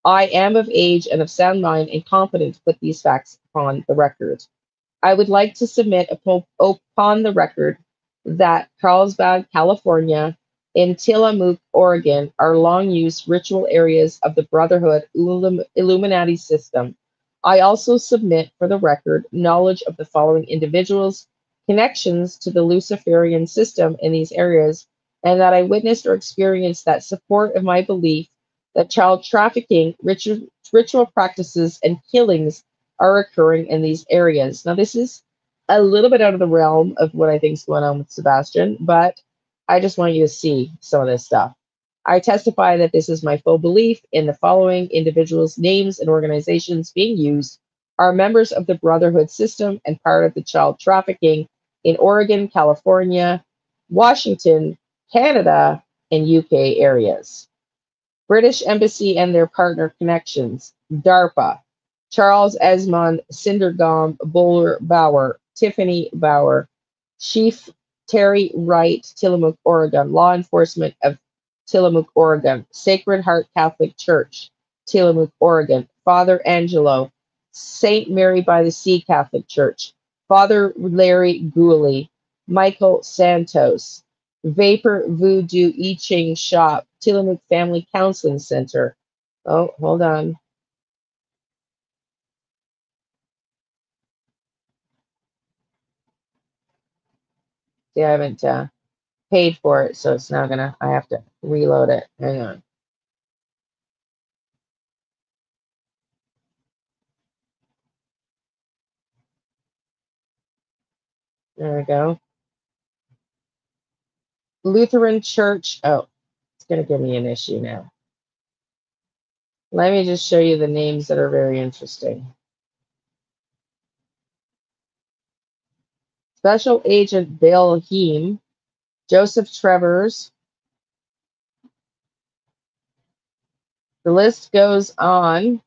I am of age and of sound mind and competent to put these facts upon the record. I would like to submit upon the record that Carlsbad, California, and Tillamook, Oregon, are long-used ritual areas of the Brotherhood Illuminati system. I also submit for the record knowledge of the following individuals, connections to the Luciferian system in these areas, and that I witnessed or experienced that support of my belief that child trafficking, ritual practices, and killings are occurring in these areas. Now, this is a little bit out of the realm of what I think is going on with Sebastian, but I just want you to see some of this stuff. I testify that this is my full belief in the following individuals' names and organizations being used are members of the Brotherhood system and part of the child trafficking in Oregon, California, Washington, Canada, and UK areas. British Embassy and their partner connections, DARPA, Charles Esmond, Cindergom, Bowler Bauer, Tiffany Bauer, Chief Terry Wright, Tillamook, Oregon, Law Enforcement of Tillamook, Oregon, Sacred Heart Catholic Church, Tillamook, Oregon, Father Angelo, St. Mary by the Sea Catholic Church, Father Larry Gooley, Michael Santos, Vapor Voodoo I Ching Shop, Tillamook Family Counseling Center. Oh, hold on. See, I haven't paid for it, so it's now gonna, I have to reload it. Hang on. There we go. Lutheran Church. Oh, it's gonna give me an issue now. Let me just show you the names that are very interesting. Special Agent Bill Heem, Joseph Trevors. The list goes on.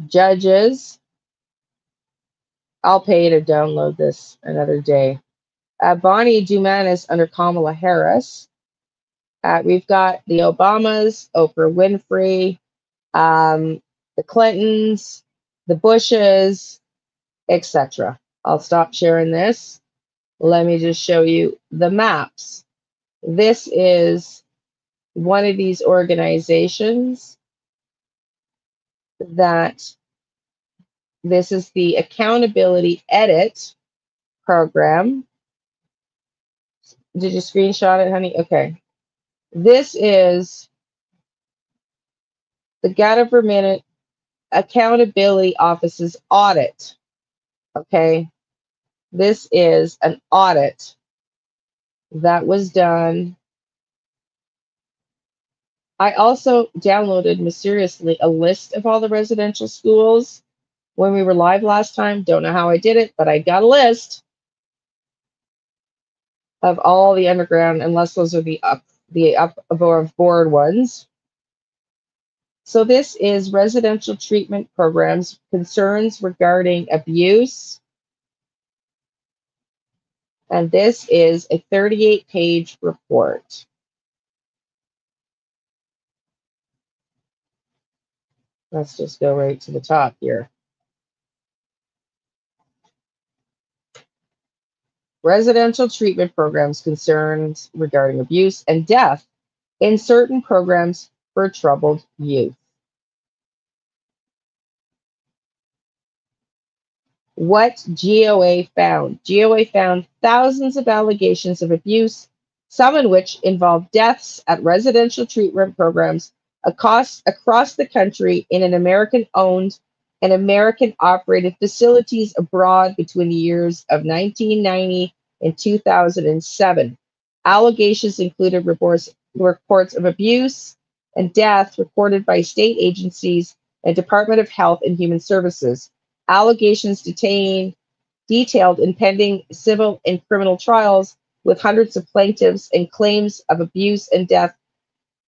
Judges. I'll pay to download this another day. Bonnie Dumanis under Kamala Harris. We've got the Obamas, Oprah Winfrey, the Clintons, the Bushes, etc. I'll stop sharing this. Let me just show you the maps. This is one of these organizations that this is the Accountability Edit program. Did you screenshot it, honey? Okay. This is the Government Accountability Office's audit. Okay. This is an audit that was done. I also downloaded mysteriously a list of all the residential schools when we were live last time. Don't know how I did it, but I got a list of all the underground, unless those are the up above board ones. So this is residential treatment programs, concerns regarding abuse. And this is a 38-page report. Let's just go right to the top here. Residential treatment programs, concerns regarding abuse and death in certain programs for troubled youth. What GOA found? GOA found thousands of allegations of abuse, some in which involved deaths at residential treatment programs across the country in an American-owned and American-operated facilities abroad between the years of 1990 and 2007. Allegations included reports of abuse and death reported by state agencies and Department of Health and Human Services. Allegations detailed in pending civil and criminal trials with hundreds of plaintiffs and claims of abuse and death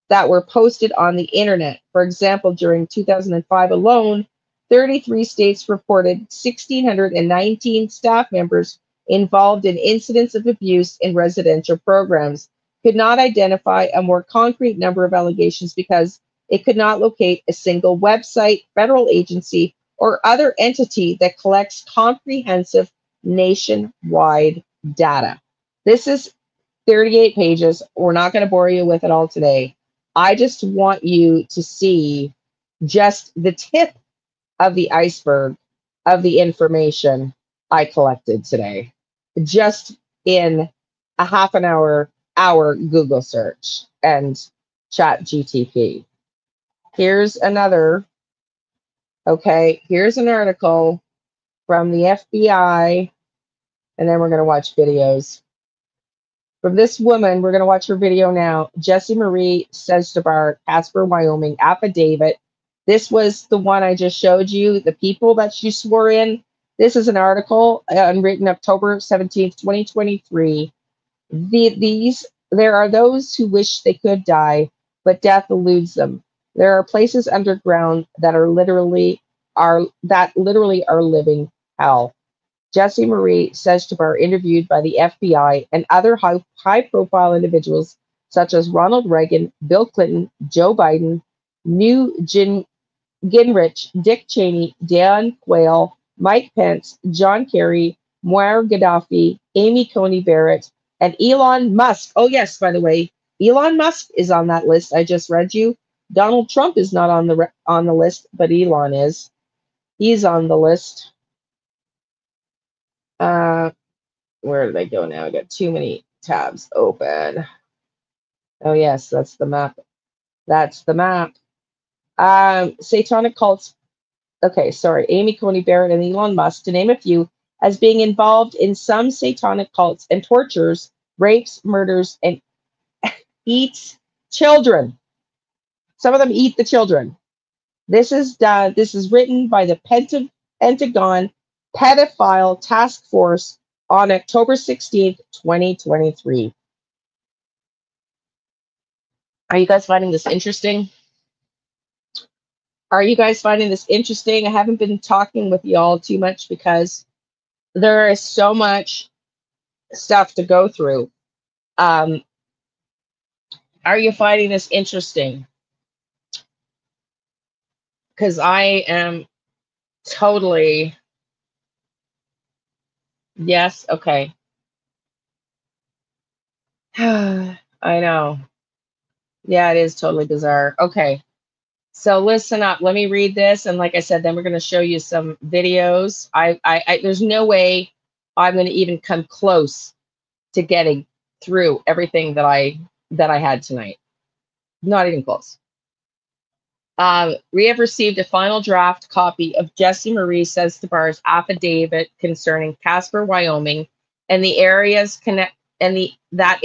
that were posted on the internet. For example, during 2005 alone, 33 states reported 1,619 staff members involved in incidents of abuse in residential programs. Could not identify a more concrete number of allegations because it could not locate a single website, federal agency, or other entity that collects comprehensive nationwide data. This is 38 pages. We're not going to bore you with it all today. I just want you to see just the tip of the iceberg of the information I collected today, just in a half an hour Google search and chat GTP. Here's another, okay, here's an article from the FBI, and then we're going to watch videos. From this woman, we're going to watch her video now. Jessie Marie says to Bar, Casper, Wyoming, affidavit. This was the one I just showed you, the people that she swore in. This is an article written October 17th, 2023. There are those who wish they could die, but death eludes them. There are places underground that literally are living hell. Jessie Marie Sejtebar, interviewed by the FBI and other high-profile individuals such as Ronald Reagan, Bill Clinton, Joe Biden, Newt Gingrich, Dick Cheney, Dan Quayle, Mike Pence, John Kerry, Muammar Gaddafi, Amy Coney Barrett, and Elon Musk. Oh yes, by the way, Elon Musk is on that list I just read you. Donald Trump is not on the list, but Elon is. He's on the list. Where did I go now? I got too many tabs open. Oh yes, that's the map. That's the map. Satanic cults. Okay, sorry. Amy Coney Barrett and Elon Musk, to name a few, as being involved in some satanic cults and tortures, rapes, murders, and eats children. Some of them eat the children. This is written by the Pentagon Pedophile Task Force on October 16th, 2023. Are you guys finding this interesting? Are you guys finding this interesting? I haven't been talking with y'all too much because there is so much stuff to go through. Are you finding this interesting? Because I am totally, yes, okay. I know. Yeah, it is totally bizarre. Okay. So listen up. Let me read this, and like I said, then we're going to show you some videos. There's no way I'm going to even come close to getting through everything that I had tonight. Not even close. We have received a final draft copy of Jessie Marie Sejtebar's affidavit concerning Casper, Wyoming, and the area's that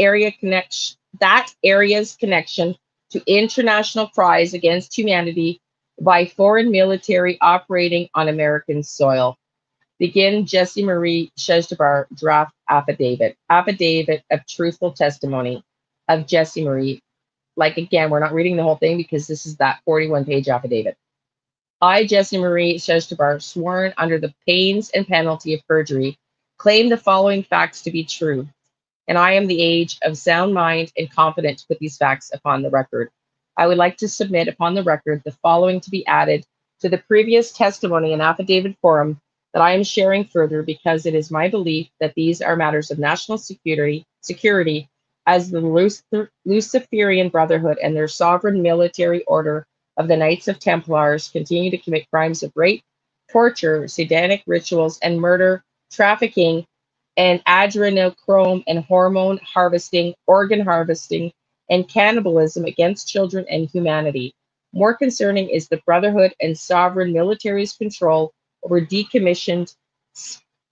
area's connection to international crimes against humanity by foreign military operating on American soil. Begin Jessie Marie Sejtebar draft affidavit. Affidavit of truthful testimony of Jessie Marie like, again, we're not reading the whole thing because this is that 41-page affidavit. I, Jessie Marie Sheshtabar, sworn under the pains and penalty of perjury, claim the following facts to be true, and I am the age of sound mind and confident to put these facts upon the record. I would like to submit upon the record the following to be added to the previous testimony and affidavit forum that I am sharing further because it is my belief that these are matters of national security as the Luciferian Brotherhood and their sovereign military order of the Knights of Templars continue to commit crimes of rape, torture, satanic rituals, and murder, trafficking, and adrenochrome and hormone harvesting, organ harvesting, and cannibalism against children and humanity. More concerning is the Brotherhood and sovereign military's control over decommissioned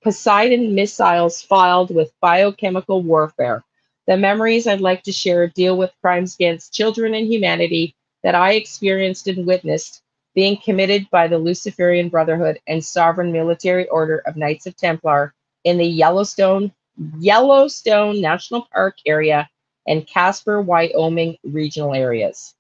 Poseidon missiles filed with biochemical warfare. The memories I'd like to share deal with crimes against children and humanity that I experienced and witnessed being committed by the Luciferian Brotherhood and Sovereign Military Order of Knights of Templar in the Yellowstone National Park area and Casper, Wyoming regional areas.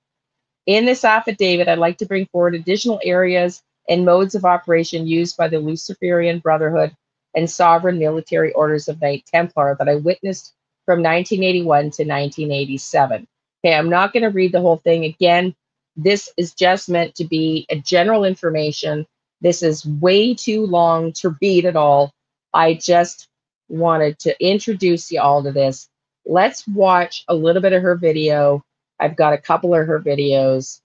In this affidavit, I'd like to bring forward additional areas and modes of operation used by the Luciferian Brotherhood and Sovereign Military Orders of Knight Templar that I witnessed from 1981 to 1987. Okay, I'm not going to read the whole thing again. This is just meant to be a general information. This is way too long to read at all. I just wanted to introduce you all to this. Let's watch a little bit of her video. I've got a couple of her videos.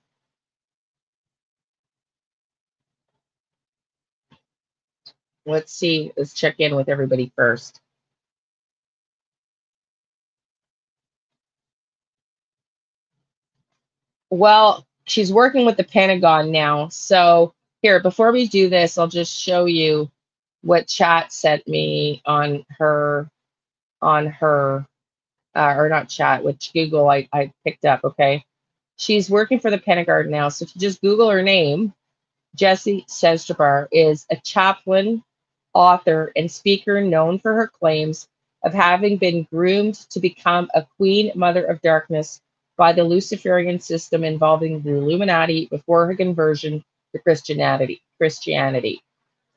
Let's see. Let's check in with everybody first. Well, she's working with the Pentagon now. So here, before we do this, I'll just show you what chat sent me on her, or not chat, which Google I picked up, okay? She's working for the Pentagon now. So if you just Google her name, Jessie Sezdabar is a chaplain, author, and speaker known for her claims of having been groomed to become a queen mother of darkness by the Luciferian system involving the Illuminati before her conversion to Christianity.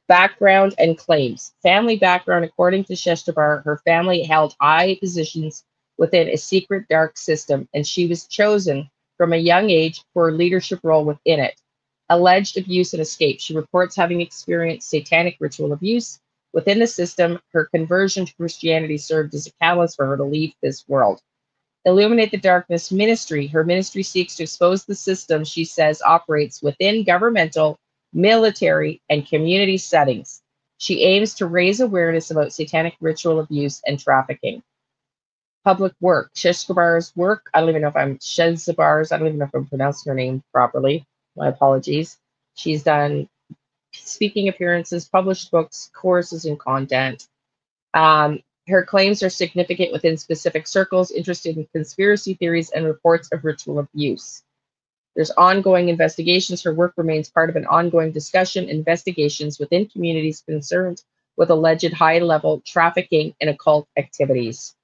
Background and claims. Family background. According to Sheshtabar, her family held high positions within a secret dark system, and she was chosen from a young age for a leadership role within it. Alleged abuse and escape. She reports having experienced satanic ritual abuse within the system. Her conversion to Christianity served as a catalyst for her to leave this world. Illuminate the Darkness Ministry. Her ministry seeks to expose the system she says operates within governmental, military, and community settings. She aims to raise awareness about satanic ritual abuse and trafficking. Public work. Sheshkabar's work. I don't even know if I'm pronouncing her name properly. My apologies. She's done speaking appearances, published books, courses, and content. Her claims are significant within specific circles interested in conspiracy theories and reports of ritual abuse. There's ongoing investigations. Her work remains part of an ongoing discussion, investigations within communities concerned with alleged high-level trafficking and occult activities.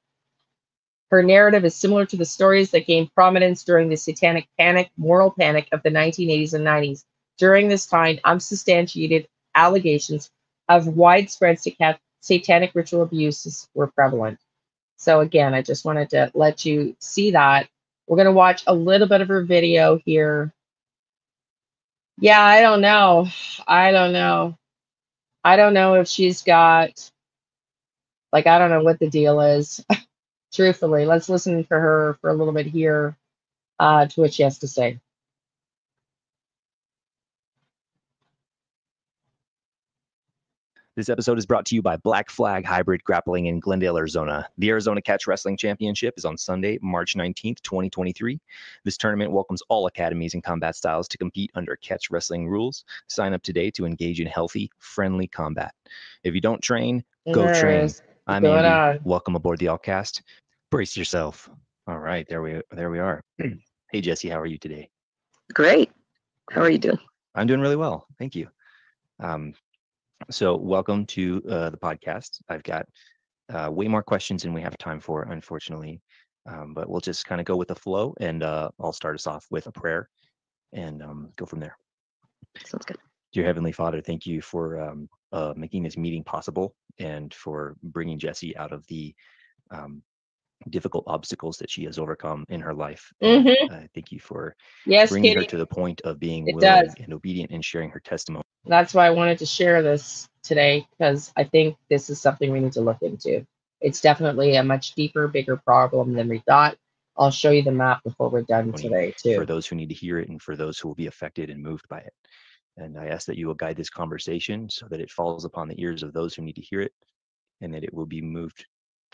Her narrative is similar to the stories that gained prominence during the satanic panic, moral panic of the 1980s and 90s. During this time, unsubstantiated allegations of widespread satanic ritual abuses were prevalent. So again, I just wanted to let you see that. We're going to watch a little bit of her video here. Yeah, I don't know. I don't know if she's got, like, I don't know what the deal is. Truthfully, let's listen for her for a little bit here to what she has to say. This episode is brought to you by Black Flag Hybrid Grappling in Glendale, Arizona. The Arizona Catch Wrestling Championship is on Sunday, March 19th, 2023. This tournament welcomes all academies and combat styles to compete under catch wrestling rules. Sign up today to engage in healthy, friendly combat. If you don't train, go train. I'm Andy. Welcome aboard the Allcast. Brace yourself. All right, there we are. Hey, Jessie, how are you today? Great. How are you doing? I'm doing really well. Thank you. So welcome to the podcast. I've got way more questions than we have time for, unfortunately. But we'll just kind of go with the flow, and I'll start us off with a prayer and go from there. Sounds good. Dear Heavenly Father, thank you for making this meeting possible and for bringing Jessie out of the difficult obstacles that she has overcome in her life. And thank you for Yes, bringing her Kitty. to the point of being It willing does. and obedient and sharing her testimony. That's why I wanted to share this today, because I think this is something we need to look into. It's definitely a much deeper, bigger problem than we thought. I'll show you the map before we're done today, too. For those who need to hear it and for those who will be affected and moved by it. And I ask that you will guide this conversation so that it falls upon the ears of those who need to hear it, and that it will be moved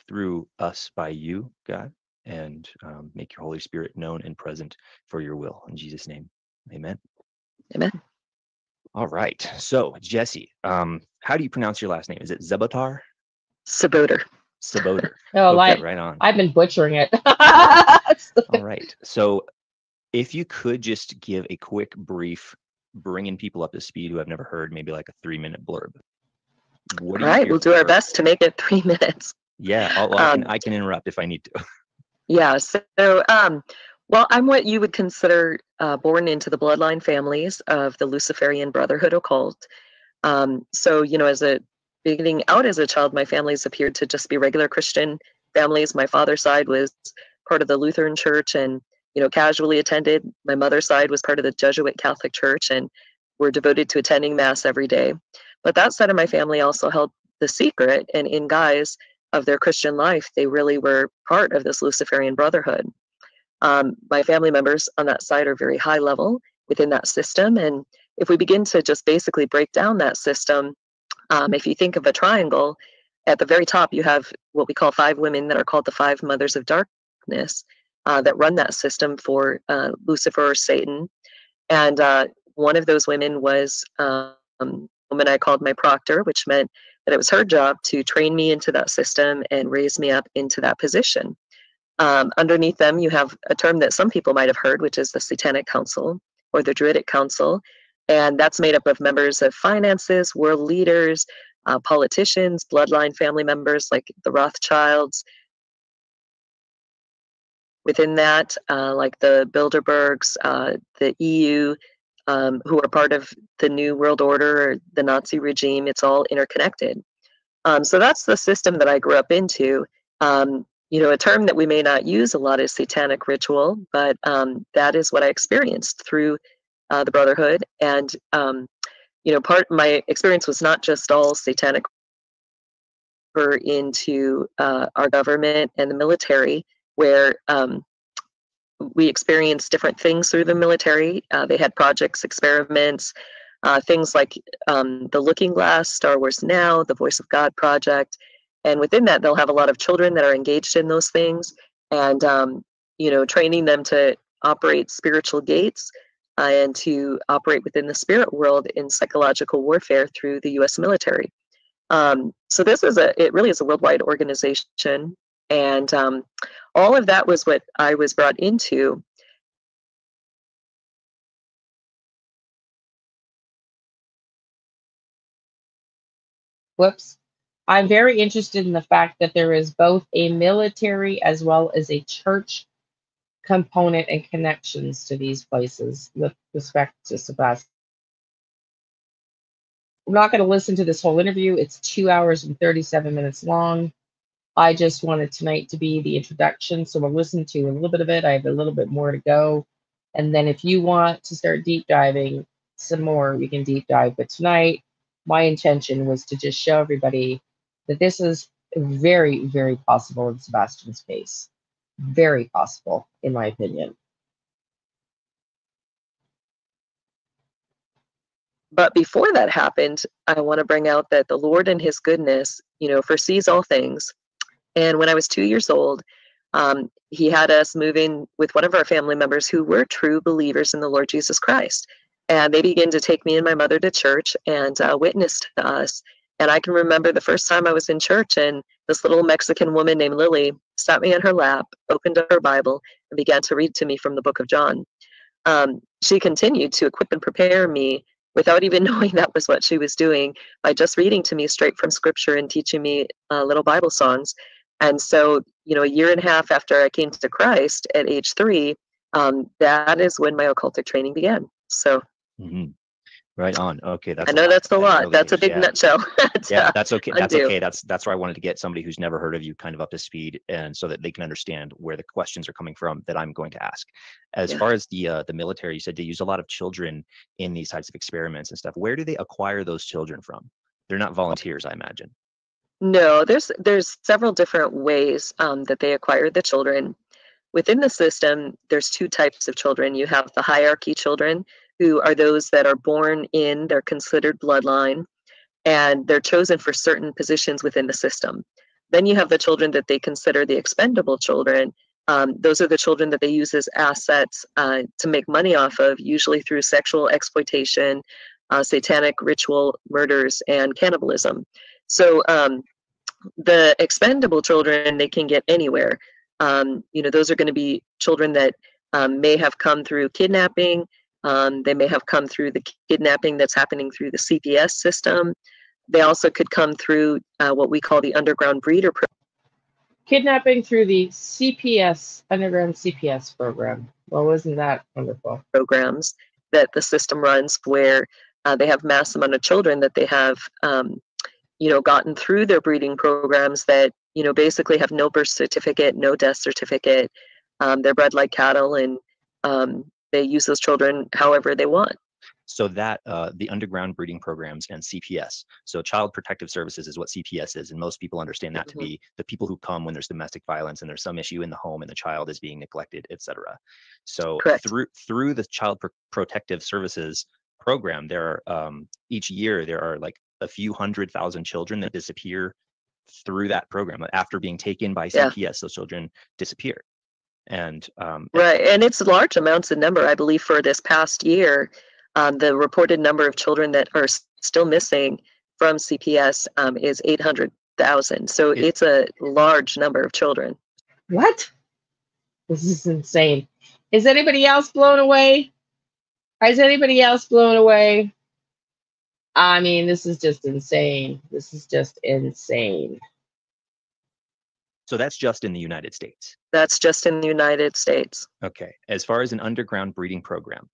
through us by you, God, and make your Holy Spirit known and present for your will. In Jesus' name, amen. Amen. All right. So, Jessie, how do you pronounce your last name? Is it Zebatar? Saboter. Saboter. Oh, okay, right on. I've been butchering it. All right. So, if you could just give a quick brief, bringing people up to speed who have never heard, maybe like a 3-minute blurb. All right, we'll do our best to make it 3 minutes. Yeah, I can interrupt if I need to. Yeah, so well, I'm what you would consider born into the bloodline families of the Luciferian Brotherhood occult. So, as a beginning out as a child, my families appeared to just be regular Christian families. My father's side was part of the Lutheran Church and, casually attended. My mother's side was part of the Jesuit Catholic Church and were devoted to attending Mass every day. But that side of my family also held the secret, and in guise of their Christian life, they really were part of this Luciferian Brotherhood. My family members on that side are very high level within that system. And if we begin to just basically break down that system, if you think of a triangle, at the very top, you have what we call 5 women that are called the 5 mothers of darkness that run that system for Lucifer or Satan. And one of those women was a woman I called my proctor, which meant that it was her job to train me into that system and raise me up into that position. Underneath them, you have a term that some people might have heard, which is the Satanic Council or the Druidic Council. And that's made up of members of finances, world leaders, politicians, bloodline family members like the Rothschilds. Within that, like the Bilderbergs, the EU, who are part of the New World Order or the Nazi regime, it's all interconnected. So that's the system that I grew up into. A term that we may not use a lot is satanic ritual, but that is what I experienced through the Brotherhood. And, part of my experience was not just all satanic, or into our government and the military, where we experienced different things through the military. They had projects, experiments, things like the Looking Glass, Star Wars Now, the Voice of God project. And within that, they'll have a lot of children that are engaged in those things and, training them to operate spiritual gates and to operate within the spirit world in psychological warfare through the U.S. military. So it really is a worldwide organization. And all of that was what I was brought into. Whoops. I'm very interested in the fact that there is both a military as well as a church component and connections to these places with respect to Sebastian. I'm not going to listen to this whole interview. It's 2 hours and 37 minutes long. I just wanted tonight to be the introduction, so we'll listen to a little bit of it. I have a little bit more to go. And then if you want to start deep diving some more, we can deep dive. But tonight, my intention was to just show everybody that this is very, very possible in Sebastian's case. Very possible, in my opinion. But before that happened, I want to bring out that the Lord in his goodness, foresees all things. And when I was 2 years old, he had us move in with one of our family members who were true believers in the Lord Jesus Christ. And they began to take me and my mother to church and witness to us. And I can remember the first time I was in church and this little Mexican woman named Lily sat me on her lap, opened up her Bible, and began to read to me from the book of John. She continued to equip and prepare me without even knowing that was what she was doing by just reading to me straight from scripture and teaching me little Bible songs. And so, a year and a half after I came to Christ at age 3, that is when my occultic training began. So Right on. Okay, that's I a know lot that's a at lot. early That's a age. big Yeah. nutshell. Yeah, that's okay. That's undo. okay. That's why I wanted to get somebody who's never heard of you kind of up to speed, and so that they can understand where the questions are coming from that I'm going to ask. As far as the military, you said they use a lot of children in these types of experiments and stuff. Where do they acquire those children from? They're not volunteers, I imagine. No, there's several different ways that they acquire the children. Within the system, there's 2 types of children. You have the hierarchy children, who are those that are born in their considered bloodline, and they're chosen for certain positions within the system. Then you have the children that they consider the expendable children. Those are the children that they use as assets to make money off of, usually through sexual exploitation, satanic ritual murders, and cannibalism. So the expendable children, they can get anywhere. Those are going to be children that may have come through kidnapping. They may have come through the kidnapping that's happening through the CPS system. They also could come through what we call the underground breeder Kidnapping through the CPS, underground CPS program. Well, wasn't that wonderful? programs that the system runs, where they have mass amount of children that they have gotten through their breeding programs that basically have no birth certificate, no death certificate. They're bred like cattle, and they use those children however they want. So that the underground breeding programs and CPS, so Child Protective Services is what CPS is, and most people understand that to be the people who come when there's domestic violence and there's some issue in the home and the child is being neglected, etc. So Correct. through the Child Protective Services program, there are each year there are like a few 100,000 children that disappear through that program. After being taken by CPS, those children disappear. And right, and it's large amounts of number. I believe for this past year, the reported number of children that are still missing from CPS is 800,000. So it's a large number of children. What? This is insane. Is anybody else blown away? Is anybody else blown away? I mean, this is just insane. This is just insane. So that's just in the United States. That's just in the United States. Okay. As far as an underground breeding program,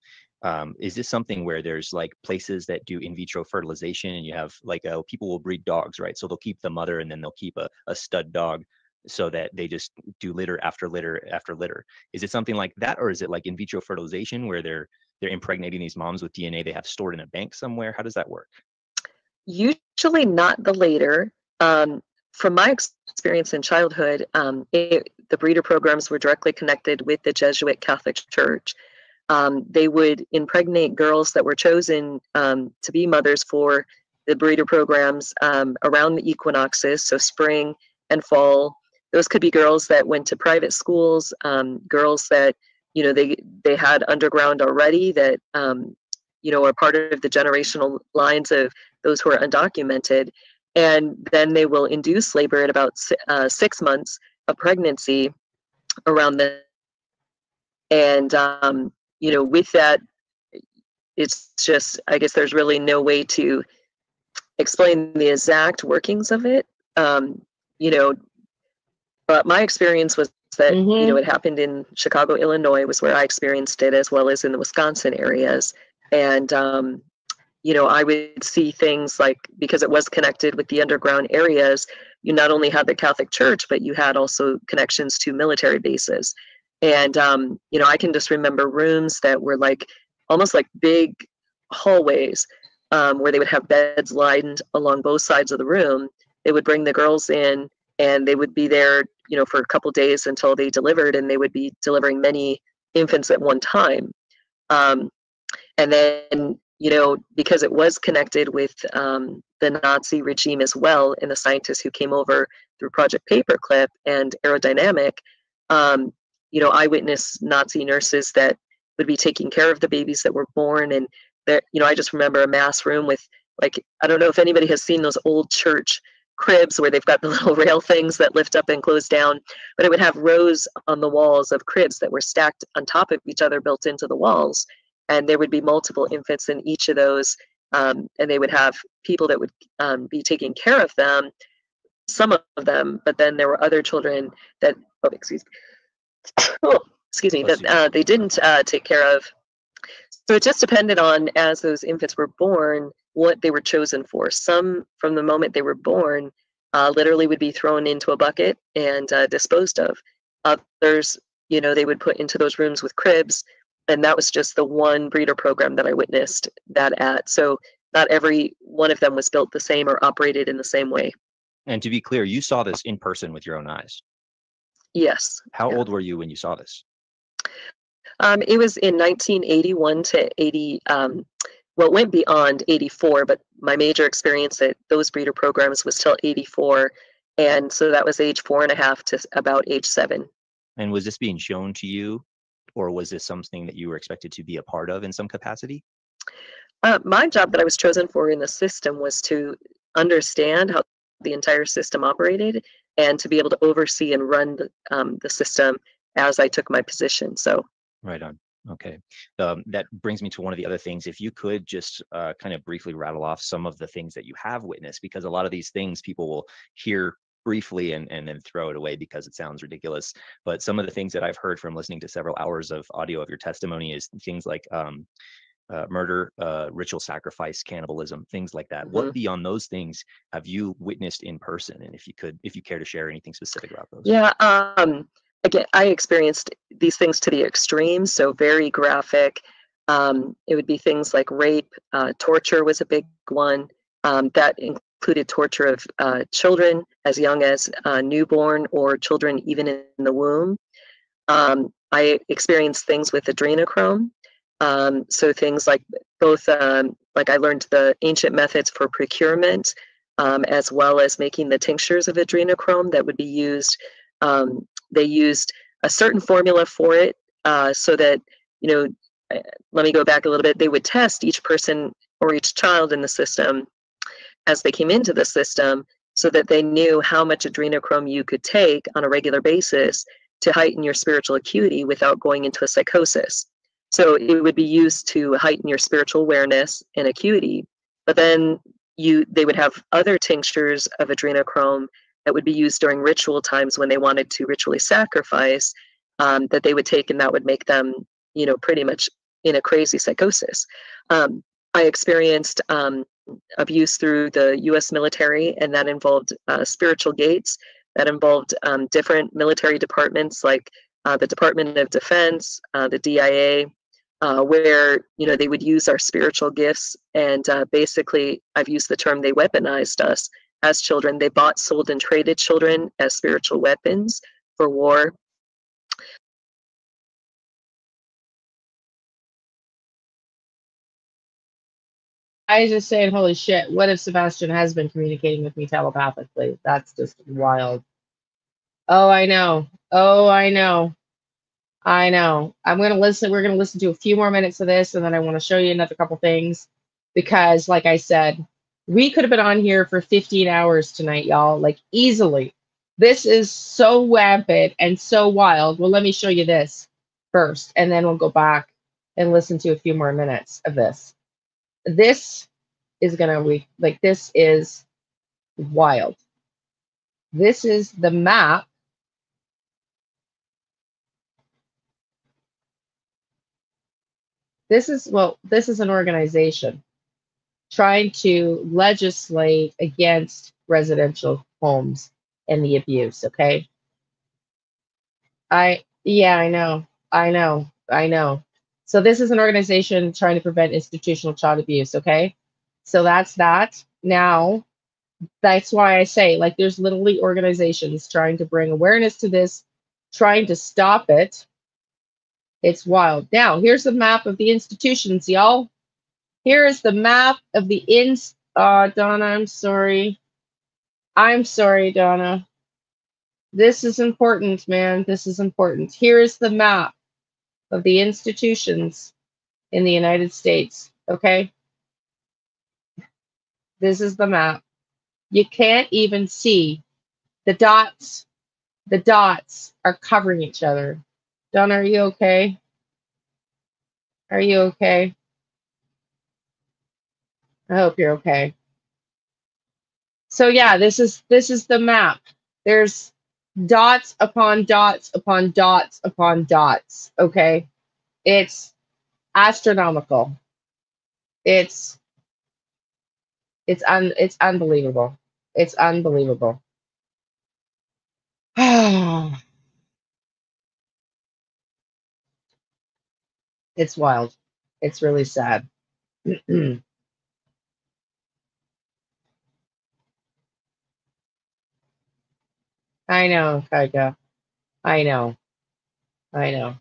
is this something where there's like places that do in vitro fertilization, and you have like people will breed dogs, right? So they'll keep the mother and then they'll keep a stud dog so that they just do litter after litter after litter. Is it something like that, or is it like in vitro fertilization where they're impregnating these moms with DNA they have stored in a bank somewhere? How does that work? Usually not the later. From my experience in childhood, the breeder programs were directly connected with the Jesuit Catholic Church. They would impregnate girls that were chosen to be mothers for the breeder programs around the equinoxes, so spring and fall. Those could be girls that went to private schools, girls that they had underground already, that are part of the generational lines of those who are undocumented. And then they will induce labor at about 6 months of pregnancy around the. And with that, it's just, I guess there's really no way to explain the exact workings of it. But my experience was that it happened in Chicago, Illinois, was where I experienced it, as well as in the Wisconsin areas. And I would see things like, because it was connected with the underground areas, you not only had the Catholic Church, but you had also connections to military bases. And, I can just remember rooms that were like, almost like big hallways, where they would have beds lined along both sides of the room. They would bring the girls in, and they would be there, for a couple days until they delivered, and they would be delivering many infants at one time. And then, because it was connected with the Nazi regime as well, and the scientists who came over through Project Paperclip and Aerodynamic, I witnessed Nazi nurses that would be taking care of the babies that were born. And that, I just remember a mass room with, like, I don't know if anybody has seen those old church cribs where they've got the little rail things that lift up and close down, but it would have rows on the walls of cribs that were stacked on top of each other, built into the walls. And there would be multiple infants in each of those, and they would have people that would be taking care of them. some of them, but then there were other children that, oh, excuse me, that they didn't take care of. So it just depended on, as those infants were born, what they were chosen for. Some, from the moment they were born, literally would be thrown into a bucket and disposed of. Others, you know, they would put into those rooms with cribs, and that was just the one breeder program that I witnessed that at. So not every one of them was built the same or operated in the same way. And to be clear, you saw this in person with your own eyes. Yes. How Yeah. old were you when you saw this? It was in 1981 to 80. Well, it went beyond 84, but my major experience at those breeder programs was till 84. And so that was age 4.5 to about age 7. And was this being shown to you, or was this something that you were expected to be a part of in some capacity? My job that I was chosen for in the system was to understand how the entire system operated and to be able to oversee and run the system as I took my position. So. Right on. Okay. That brings me to one of the other things. If you could just kind of briefly rattle off some of the things that you have witnessed, because a lot of these things people will hear briefly and then throw it away because it sounds ridiculous. But some of the things that I've heard from listening to several hours of audio of your testimony is things like murder, ritual sacrifice, cannibalism, things like that. What beyond those things have you witnessed in person? And if you care to share anything specific about those? Yeah. Again, I experienced these things to the extreme, so very graphic. It would be things like rape, torture was a big one. That included torture of children as young as newborn or children even in the womb. I experienced things with adrenochrome. So things like both, like I learned the ancient methods for procurement, as well as making the tinctures of adrenochrome that would be used. They used a certain formula for it, so that, you know, let me go back a little bit. They would test each person or each child in the system as they came into the system so that they knew how much adrenochrome you could take on a regular basis to heighten your spiritual acuity without going into a psychosis. So it would be used to heighten your spiritual awareness and acuity, but then they would have other tinctures of adrenochrome that would be used during ritual times when they wanted to ritually sacrifice, that they would take, and that would make them, you know, pretty much in a crazy psychosis. I experienced abuse through the U.S. military, and that involved spiritual gates. That involved different military departments like the Department of Defense, the DIA, where, you know, they would use our spiritual gifts, and basically, I've used the term, they weaponized us as children. They bought, sold, and traded children as spiritual weapons for war. I was just saying, holy shit, what if Sebastian has been communicating with me telepathically? That's just wild. Oh, I know. Oh, I know. I know. We're going to listen to a few more minutes of this, and then I want to show you another couple things because, like I said, we could have been on here for 15 hours tonight, y'all, like easily. This is so rampant and so wild. Well, let me show you this first, and then we'll go back and listen to a few more minutes of this. This is going to be like, this is wild. This is the map. This is an organization trying to legislate against residential homes and the abuse, okay? Yeah, I know. So this is an organization trying to prevent institutional child abuse, okay? So that's that. Now, that's why I say, like, there's literally organizations trying to bring awareness to this, trying to stop it. It's wild. Now, here's the map of the institutions, y'all. Here is the map of the Donna, I'm sorry. I'm sorry, Donna. This is important, man. This is important. Here is the map of the institutions in the United States, okay? This is the map. You can't even see the dots. The dots are covering each other. Donna, are you okay? Are you okay? I hope you're okay. So yeah, this is the map. There's dots upon dots upon dots upon dots. Okay, it's astronomical. It's it's unbelievable. It's unbelievable. It's wild. It's really sad. I know, Kaika. I know. I know.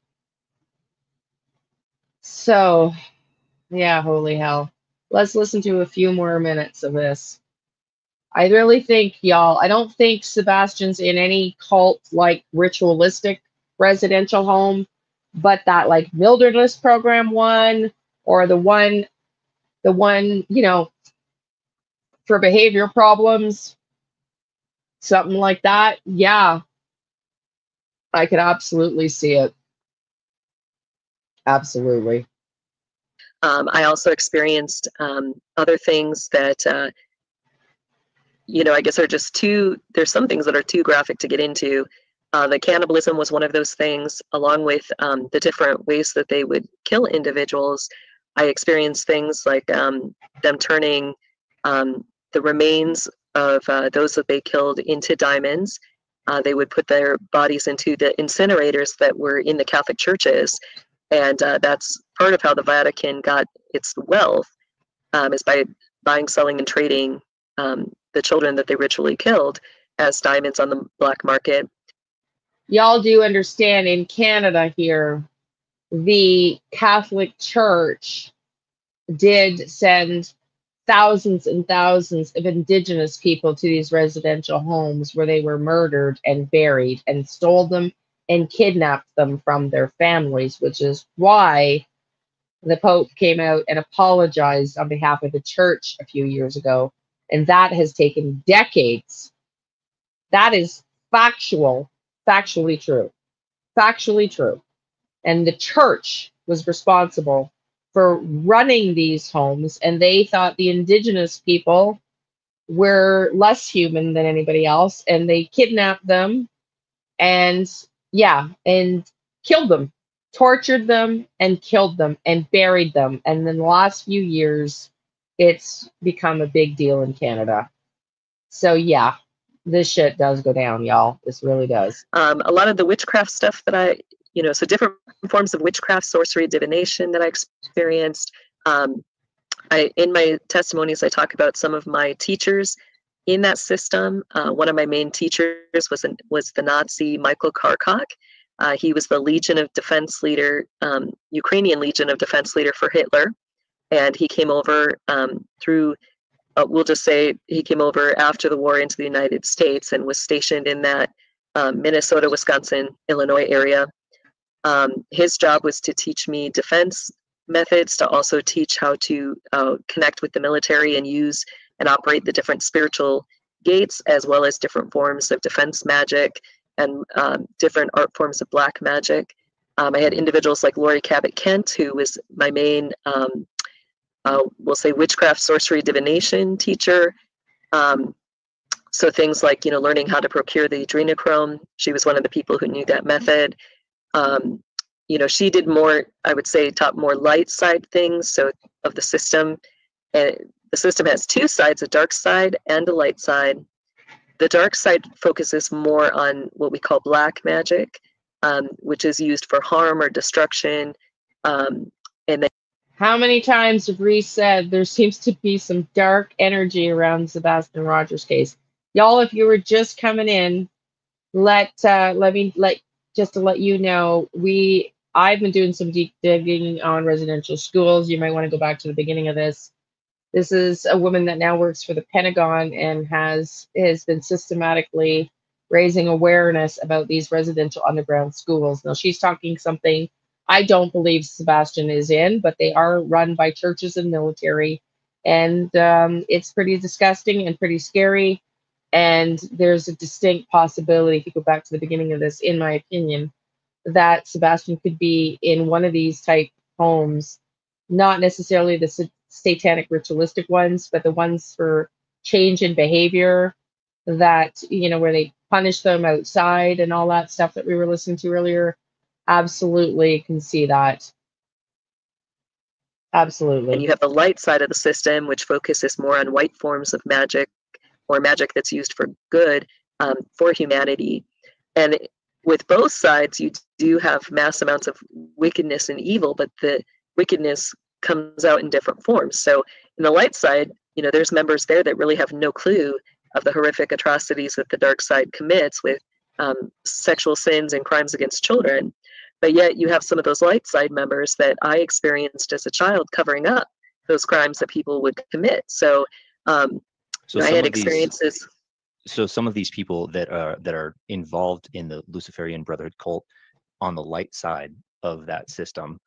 So, yeah, holy hell. Let's listen to a few more minutes of this. I really think, y'all, I don't think Sebastian's in any cult like ritualistic residential home, but that like wilderness program one or the one, you know, for behavior problems, something like that. Yeah, I could absolutely see it. Absolutely. I also experienced other things that, I guess are just too, there's some things that are too graphic to get into. The cannibalism was one of those things, along with the different ways that they would kill individuals. I experienced things like them turning the remains of those that they killed into diamonds. They would put their bodies into the incinerators that were in the Catholic churches. And that's part of how the Vatican got its wealth, is by buying, selling, and trading the children that they ritually killed as diamonds on the black market. Y'all do understand in Canada here, the Catholic Church did send thousands and thousands of Indigenous people to these residential homes where they were murdered and buried and stole them and kidnapped them from their families, which is why the Pope came out and apologized on behalf of the church a few years ago. And that has taken decades. That is factually true. Factually true. And the church was responsible for running these homes, and they thought the Indigenous people were less human than anybody else, and they kidnapped them and, yeah, and killed them, tortured them, and killed them, and buried them. And in the last few years, it's become a big deal in Canada. So, yeah, this shit does go down, y'all. This really does. A lot of the witchcraft stuff that so different forms of witchcraft, sorcery, divination that I experienced. In my testimonies, I talk about some of my teachers in that system. One of my main teachers was the Nazi Michael Karkok. He was the Legion of Defense leader, Ukrainian Legion of Defense leader for Hitler. And he came over through, we'll just say he came over after the war into the United States and was stationed in that Minnesota, Wisconsin, Illinois area. His job was to teach me defense methods, to also teach how to connect with the military and use and operate the different spiritual gates, as well as different forms of defense magic and different art forms of black magic. I had individuals like Lori Cabot Kent, who was my main, we'll say, witchcraft, sorcery, divination teacher. So things like, learning how to procure the adrenochrome. She was one of the people who knew that method. She did more, I would say, taught more light side things, so of the system. And the system has two sides, a dark side and a light side. The dark side focuses more on what we call black magic, which is used for harm or destruction. And then, how many times have Reese said there seems to be some dark energy around Sebastian Rogers' case? Y'all, if you were just coming in, just to let you know, I've been doing some deep digging on residential schools. You might want to go back to the beginning of this. This is a woman that now works for the Pentagon and has been systematically raising awareness about these residential underground schools. Now, she's talking something I don't believe Sebastian is in, but they are run by churches and military. And it's pretty disgusting and pretty scary. And there's a distinct possibility, if you go back to the beginning of this, in my opinion, that Sebastian could be in one of these type homes, not necessarily the satanic ritualistic ones, but the ones for change in behavior that, you know, where they punish them outside and all that stuff that we were listening to earlier. Absolutely can see that. And Absolutely. you have the light side of the system, which focuses more on white forms of magic or magic that's used for good, for humanity. And with both sides, you do have mass amounts of wickedness and evil, but the wickedness comes out in different forms. So in the light side, you know, there's members there that really have no clue of the horrific atrocities that the dark side commits with sexual sins and crimes against children. But yet you have some of those light side members that I experienced as a child covering up those crimes that people would commit. So, So I some had of these, experiences. so some of these people that are involved in the Luciferian Brotherhood cult on the light side of that system,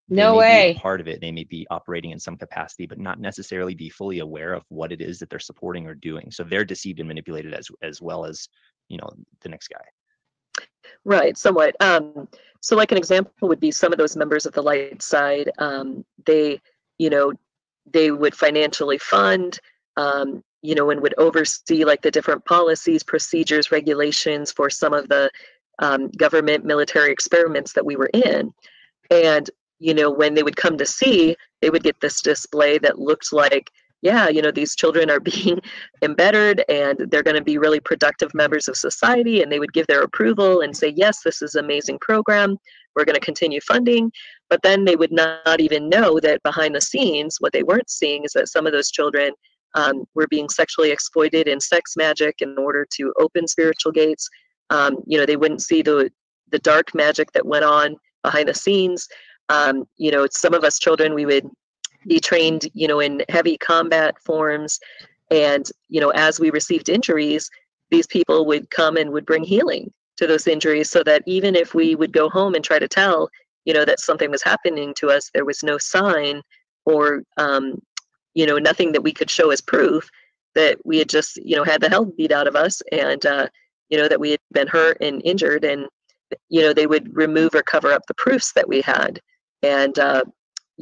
they No may be a way. part of it. They may be operating in some capacity, but not necessarily be fully aware of what it is that they're supporting or doing. So they're deceived and manipulated as well as, you know, the next guy. Right, somewhat. So like an example would be some of those members of the light side, they, you know, they would financially fund, you know, and would oversee like the different policies, procedures, regulations for some of the government military experiments that we were in. And, you know, when they would come to see, they would get this display that looked like, yeah, you know, these children are being embittered and they're going to be really productive members of society. And they would give their approval and say, yes, this is an amazing program. We're going to continue funding. But then they would not even know that behind the scenes, what they weren't seeing is that some of those children were being sexually exploited in sex magic in order to open spiritual gates. You know, they wouldn't see the dark magic that went on behind the scenes. You know, some of us children, we would be trained, you know, in heavy combat forms. And, you know, as we received injuries, these people would come and would bring healing to those injuries so that even if we would go home and try to tell, you know, that something was happening to us, there was no sign or, you know, nothing that we could show as proof that we had just, you know, had the hell beat out of us and, you know, that we had been hurt and injured. And, you know, they would remove or cover up the proofs that we had. And,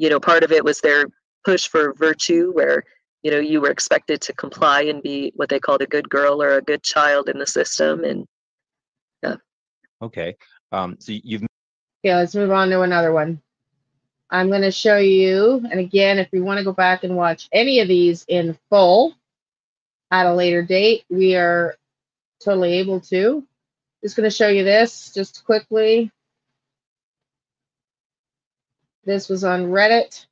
you know, part of it was their push for virtue where, you know, you were expected to comply and be what they called a good girl or a good child in the system. And yeah. Okay. So you've Okay, let's move on to another one. I'm going to show you, and again, if you want to go back and watch any of these in full at a later date, we are totally able to. Just going to show you this just quickly. This was on Reddit.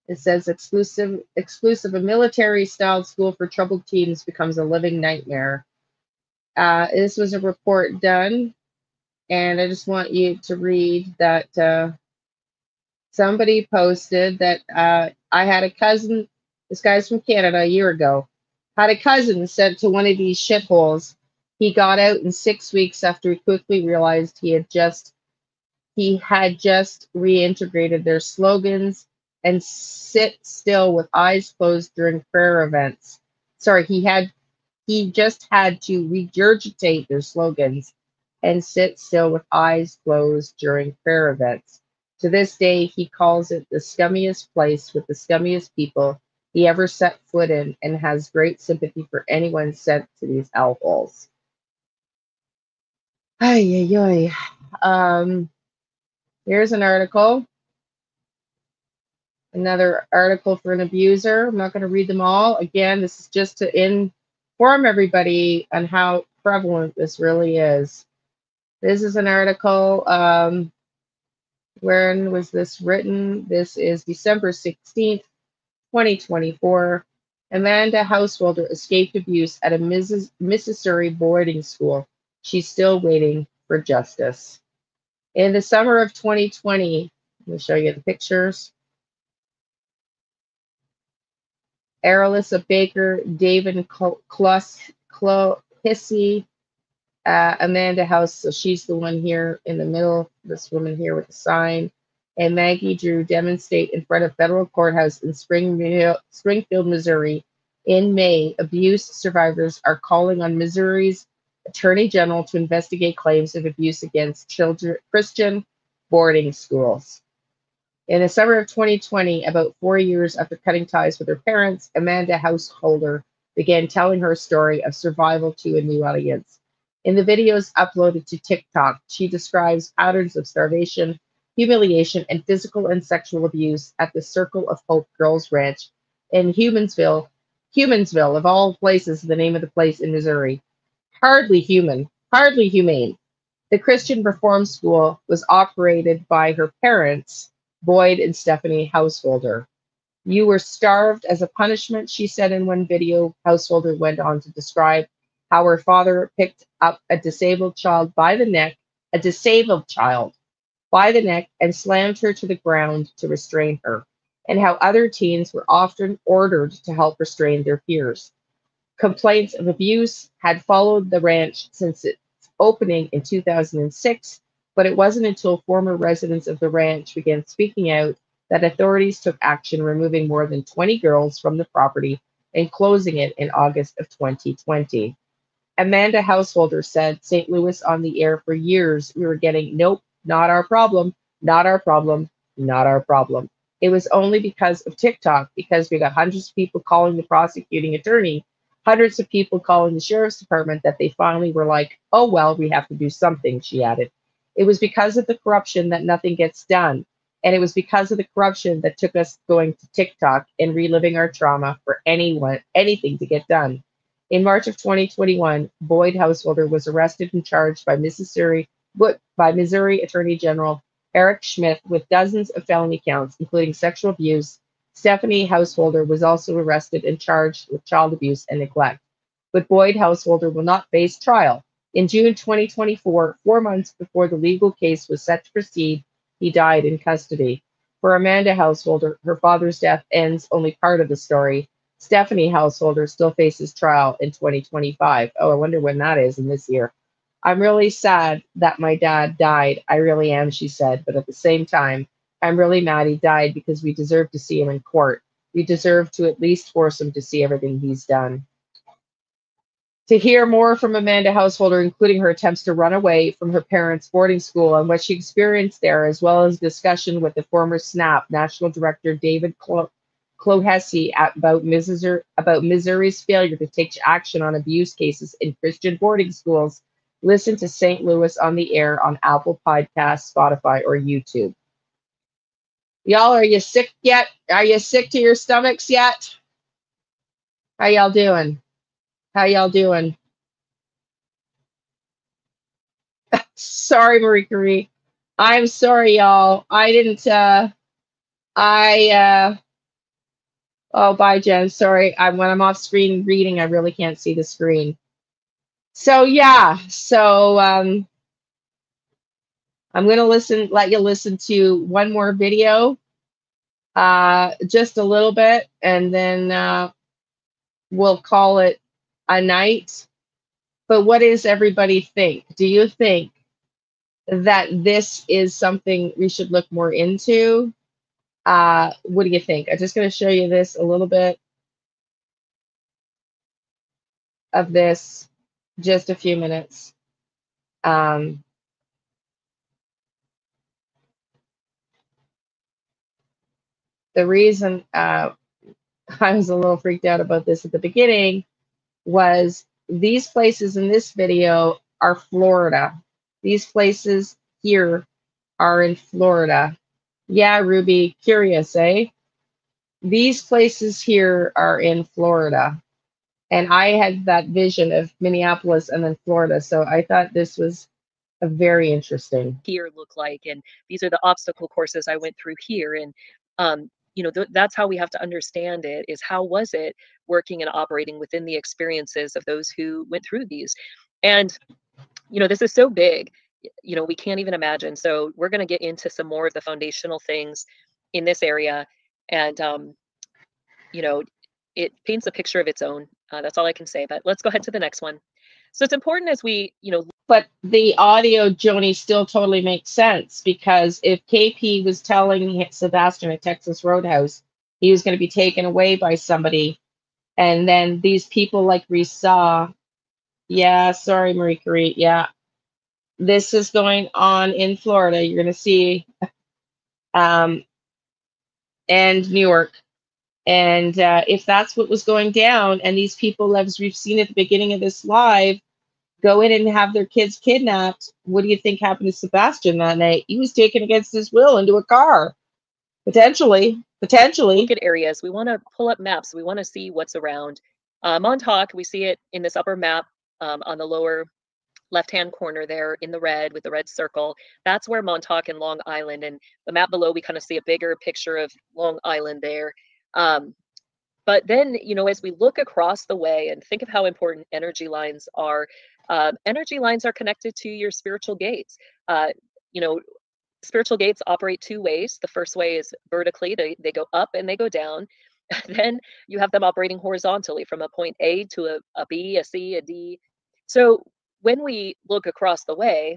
It says exclusive, a military-styled school for troubled teens becomes a living nightmare. This was a report done, and I just want you to read that somebody posted that I had a cousin, this guy's from Canada, a year ago, had a cousin sent to one of these shitholes. He got out in 6 weeks after he quickly realized he had just reintegrated their slogans and sit still with eyes closed during prayer events. Sorry, he just had to regurgitate their slogans and sit still with eyes closed during prayer events. To this day, he calls it the scummiest place with the scummiest people he ever set foot in and has great sympathy for anyone sent to these hellholes. Ay, ay, ay. Here's an article. Another article for an abuser. I'm not going to read them all. Again, this is just to inform everybody on how prevalent this really is. This is an article. When was this written? This is December 16th, 2024. Amanda Householder escaped abuse at a Missouri boarding school. She's still waiting for justice. In the summer of 2020, let me show you the pictures. Aralissa Baker, David Clohissy, Amanda House, so she's the one here in the middle, this woman here with the sign, and Maggie Drew demonstrate in front of federal courthouse in Springfield, Missouri. In May, abuse survivors are calling on Missouri's Attorney General to investigate claims of abuse against children, Christian boarding schools. In the summer of 2020, about 4 years after cutting ties with her parents, Amanda Householder began telling her story of survival to a new audience. In the videos uploaded to TikTok, she describes patterns of starvation, humiliation, and physical and sexual abuse at the Circle of Hope Girls Ranch in Humansville, of all places, the name of the place in Missouri. Hardly human, hardly humane. The Christian Reform School was operated by her parents, Boyd and Stephanie Householder. You were starved as a punishment, she said in one video. Householder went on to describe how her father picked up a disabled child by the neck, and slammed her to the ground to restrain her, and how other teens were often ordered to help restrain their peers. Complaints of abuse had followed the ranch since its opening in 2006, but it wasn't until former residents of the ranch began speaking out that authorities took action, removing more than 20 girls from the property and closing it in August of 2020. Amanda Householder said, St. Louis on the air for years, we were getting, nope, not our problem, not our problem, not our problem. It was only because of TikTok, because we got hundreds of people calling the prosecuting attorney, hundreds of people calling the sheriff's department, that they finally were like, oh, well, we have to do something, she added. It was because of the corruption that nothing gets done. And it was because of the corruption that took us going to TikTok and reliving our trauma for anything to get done. In March of 2021, Boyd Householder was arrested and charged by Missouri Attorney General Eric Schmidt with dozens of felony counts, including sexual abuse. Stephanie Householder was also arrested and charged with child abuse and neglect. But Boyd Householder will not face trial. In June 2024, 4 months before the legal case was set to proceed, he died in custody. For Amanda Householder, her father's death ends only part of the story. Stephanie Householder still faces trial in 2025. Oh, I wonder when that is in this year. I'm really sad that my dad died. I really am, she said. But at the same time, I'm really mad he died because we deserve to see him in court. We deserve to at least force him to see everything he's done. To hear more from Amanda Householder, including her attempts to run away from her parents' boarding school and what she experienced there, as well as discussion with the former SNAP National Director David Clohessy about Missouri's failure to take action on abuse cases in Christian boarding schools, listen to St. Louis on the Air on Apple Podcasts, Spotify, or YouTube. Y'all, are you sick yet? Are you sick to your stomachs yet? How y'all doing? How y'all doing? Sorry, Marie Curie. I'm sorry, y'all. I didn't, oh, bye, Jen. Sorry. When I'm off screen reading, I really can't see the screen. So, yeah. So, I'm going to let you listen to one more video, just a little bit, and then we'll call it a night. But what does everybody think? Do you think that this is something we should look more into? What do you think? I'm just going to show you this, a little bit of this, just a few minutes. The reason I was a little freaked out about this at the beginning was these places in this video are Florida. These places here are in Florida. Yeah, Ruby, curious, eh? These places here are in Florida. And I had that vision of Minneapolis and then Florida. So I thought this was a very interesting. Here look like, and these are the obstacle courses I went through here. And that's how we have to understand it, is how was it working and operating within the experiences of those who went through these. And this is so big, we can't even imagine. So we're going to get into some more of the foundational things in this area, and it paints a picture of its own. That's all I can say. But let's go ahead to the next one. So it's important as we, But the audio, Joni, still totally makes sense, because if KP was telling Sebastian at Texas Roadhouse he was going to be taken away by somebody, and then these people like we saw, yeah, sorry, Marie Curie, yeah, this is going on in Florida. You're going to see, and New York. And if that's what was going down, and these people, as we've seen at the beginning of this live, go in and have their kids kidnapped, what do you think happened to Sebastian that night? He was taken against his will into a car, potentially. Look at areas. We want to pull up maps. We want to see what's around. Montauk, we see it in this upper map on the lower left-hand corner there in the red with the red circle. That's where Montauk and Long Island, and the map below, we kind of see a bigger picture of Long Island there. But then, you know, as we look across the way and think of how important energy lines are connected to your spiritual gates. You know, spiritual gates operate two ways. The first way is vertically, they go up and they go down. Then you have them operating horizontally from a point A to a B, a C, a D. So when we look across the way,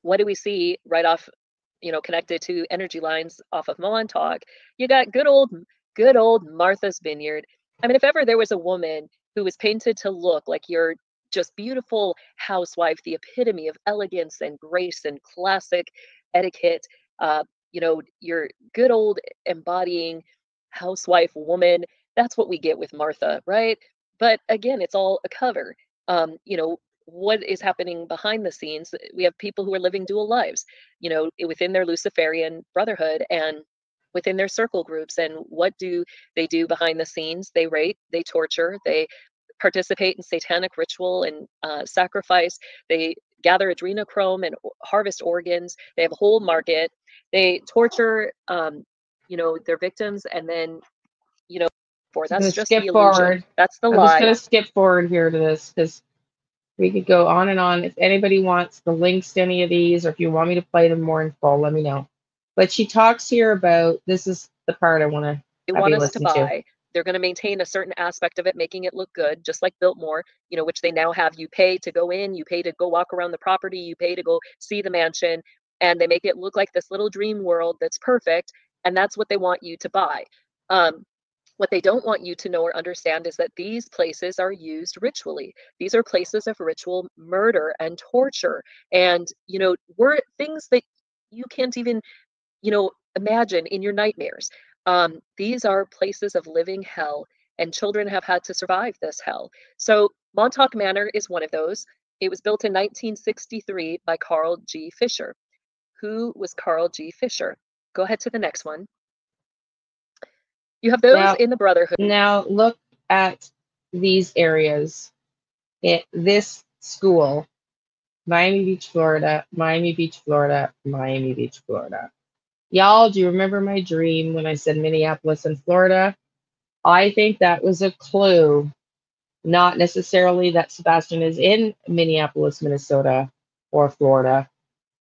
what do we see right off, you know, connected to energy lines off of Montauk? You got good old Martha's Vineyard. I mean, if ever there was a woman who was painted to look like your just beautiful housewife, the epitome of elegance and grace and classic etiquette, you know, your good old embodying housewife woman, that's what we get with Martha, right? But again, it's all a cover. You know, what is happening behind the scenes? We have people who are living dual lives, you know, within their Luciferian brotherhood and within their circle groups. And what do they do behind the scenes? They rape, they torture, they participate in satanic ritual and sacrifice. They gather adrenochrome and harvest organs. They have a whole market. They torture, you know, their victims, and then, you know, that's just the illusion. That's the lie. I'm just going to skip forward here to this because we could go on and on. If anybody wants the links to any of these, or if you want me to play them more in full, let me know. But she talks here about, this is the part I want to have you listen to. They're going to maintain a certain aspect of it, making it look good, just like Biltmore, you know, which they now have. You pay to go in, you pay to go walk around the property, you pay to go see the mansion, and they make it look like this little dream world that's perfect. And that's what they want you to buy. What they don't want you to know or understand is that these places are used ritually. These are places of ritual murder and torture. And, you know, things that you can't even, you know, imagine in your nightmares. These are places of living hell, and children have had to survive this hell. So Montauk Manor is one of those. It was built in 1963 by Carl G. Fisher. Who was Carl G. Fisher? Go ahead to the next one. You have those in the Brotherhood. Now look at these areas. This school, Miami Beach, Florida, Miami Beach, Florida, Miami Beach, Florida. Y'all, do you remember my dream when I said Minneapolis and Florida? I think that was a clue, not necessarily that Sebastian is in Minneapolis, Minnesota, or Florida,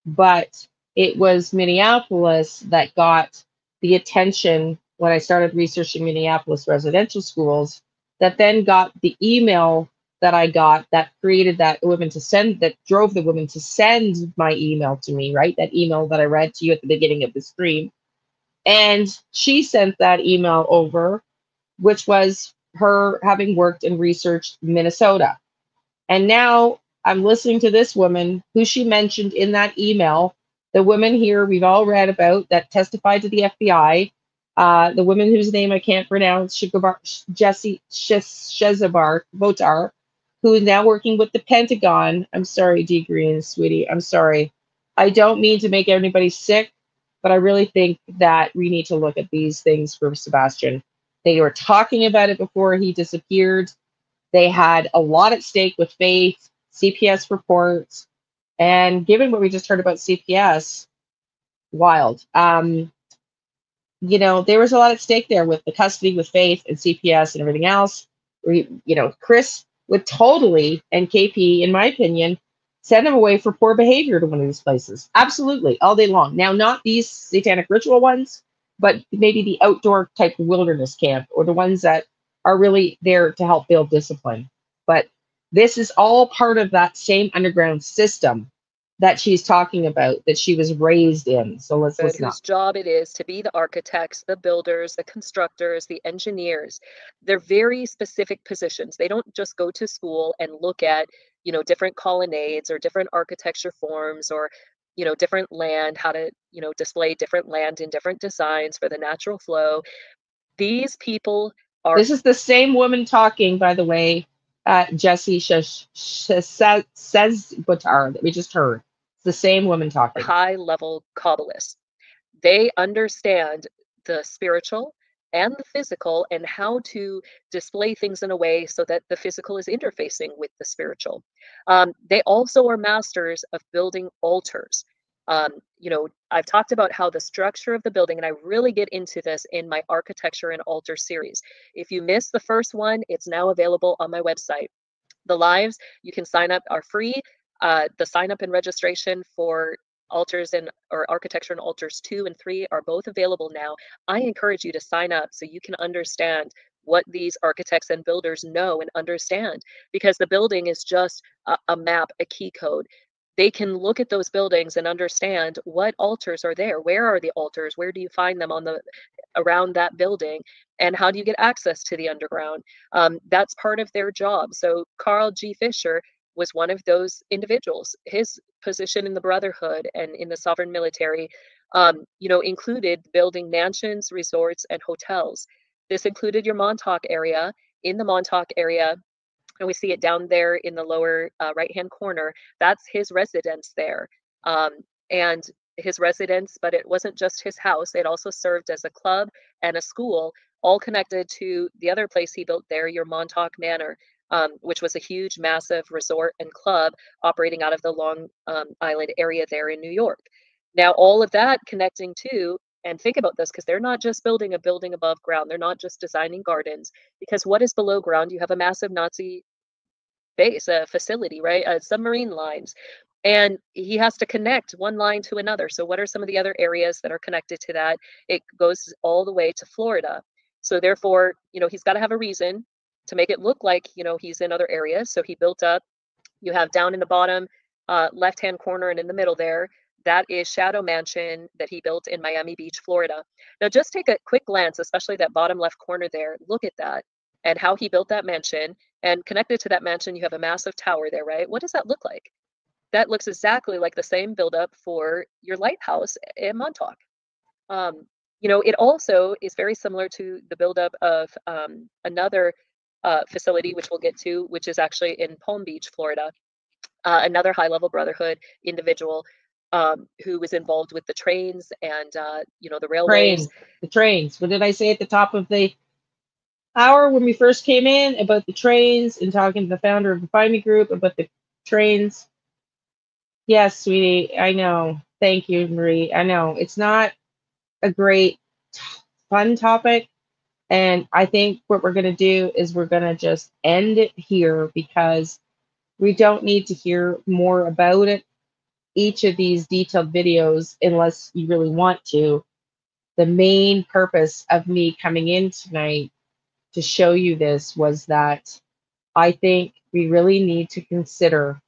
but it was Minneapolis that got the attention when I started researching Minneapolis residential schools, that then got the email that I got that created that woman to send, that drove the woman to send my email to me, right? That email that I read to you at the beginning of the stream. And she sent that email over, which was her having worked and researched Minnesota. And now I'm listening to this woman who she mentioned in that email, the woman here we've all read about that testified to the FBI, the woman whose name I can't pronounce, Jesse Shezabar Votar, who is now working with the Pentagon. I'm sorry, D. Green, sweetie. I'm sorry. I don't mean to make anybody sick, but I really think that we need to look at these things for Sebastian. They were talking about it before he disappeared. They had a lot at stake with faith, CPS reports, and given what we just heard about CPS, wild. You know, there was a lot at stake there with the custody, with faith, and CPS, and everything else. You know, Chris would totally, and KP, in my opinion, send him away for poor behavior to one of these places. Absolutely, all day long. Now, not these satanic ritual ones, but maybe the outdoor type wilderness camp, or the ones that are really there to help build discipline. But this is all part of that same underground system that she's talking about, that she was raised in. So let's listen up. Whose job it is to be the architects, the builders, the constructors, the engineers. They're very specific positions. They don't just go to school and look at, you know, different colonnades or different architecture forms, or, you know, different land, how to, you know, display different land in different designs for the natural flow. These people are This is the same woman talking, by the way, Jesse says Buttar that we just heard. It's the same woman talking. high-level Kabbalists. They understand the spiritual and the physical and how to display things in a way so that the physical is interfacing with the spiritual. They also are masters of building altars. You know, I've talked about how the structure of the building, and I really get into this in my architecture and altar series. If you missed the first one, it's now available on my website. The lives you can sign up are free. The sign up and registration for altars and or architecture and altars 2 and 3 are both available now. I encourage you to sign up so you can understand what these architects and builders know and understand, because the building is just a map, a key code. They can look at those buildings and understand what altars are there. Where are the altars? Where do you find them on the around that building? And how do you get access to the underground? That's part of their job. So Carl G. Fisher was one of those individuals. His position in the Brotherhood and in the sovereign military, you know, included building mansions, resorts, and hotels. This included your Montauk area. In the Montauk area, and we see it down there in the lower right-hand corner, that's his residence there. And his residence, but it wasn't just his house, it also served as a club and a school, all connected to the other place he built there, your Montauk Manor, which was a huge, massive resort and club operating out of the Long Island area there in New York. Now, all of that connecting to, and think about this, because they're not just building a building above ground, they're not just designing gardens, because what is below ground? You have a massive Nazi base, a facility, right? Submarine lines. And he has to connect one line to another. So what are some of the other areas that are connected to that? It goes all the way to Florida. So therefore, you know, he's got to have a reason to make it look like, you know, he's in other areas. So he built up, you have down in the bottom left-hand corner and in the middle there, that is Shadow Mansion that he built in Miami Beach, Florida. Now, just take a quick glance, especially that bottom left corner there. Look at that and how he built that mansion. And connected to that mansion, you have a massive tower there, right? What does that look like? That looks exactly like the same buildup for your lighthouse in Montauk. You know, it also is very similar to the buildup of another facility, which we'll get to, which is actually in Palm Beach, Florida. Another high-level Brotherhood individual who was involved with the trains and, you know, the railways. The trains. What did I say at the top of the hour when we first came in about the trains and talking to the founder of the Find Me group about the trains? Yes, sweetie, I know. Thank you, Marie. I know it's not a great, fun topic. And I think what we're going to do is we're going to just end it here because we don't need to hear more about it, each of these detailed videos, unless you really want to. The main purpose of me coming in tonight to show you this was that I think we really need to consider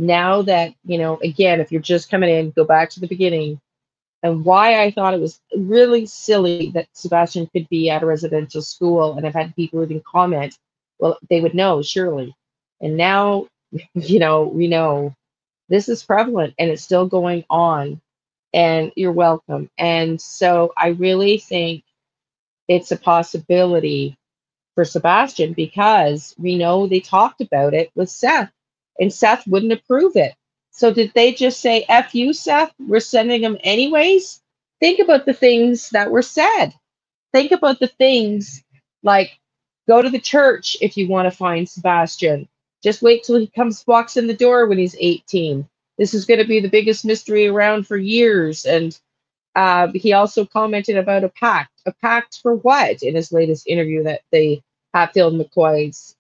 now that, you know, again, if you're just coming in, go back to the beginning and why I thought it was really silly that Sebastian could be at a residential school. And I've had people even comment, well, they would know, surely. And now, you know, we know this is prevalent and it's still going on. And you're welcome. And so I really think it's a possibility for Sebastian because we know they talked about it with Seth and Seth wouldn't approve it. So did they just say, F you, Seth? We're sending him anyways? Think about the things that were said. Think about the things like go to the church if you want to find Sebastian. Just wait till he walks in the door when he's 18. This is going to be the biggest mystery around for years. And he also commented about a pact. A pact for what? In his latest interview that the Hatfield McCoy's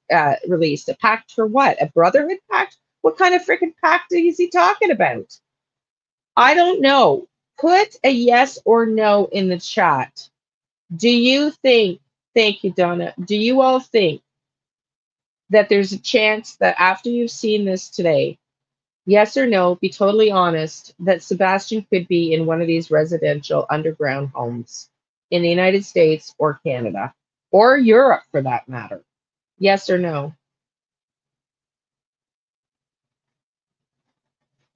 released. A pact for what? A brotherhood pact? What kind of freaking pact is he talking about? I don't know. Put a yes or no in the chat. Do you think, thank you, Donna, do you all think that there's a chance that after you've seen this today, yes or no, be totally honest, that Sebastian could be in one of these residential underground homes in the United States or Canada or Europe for that matter? Yes or no?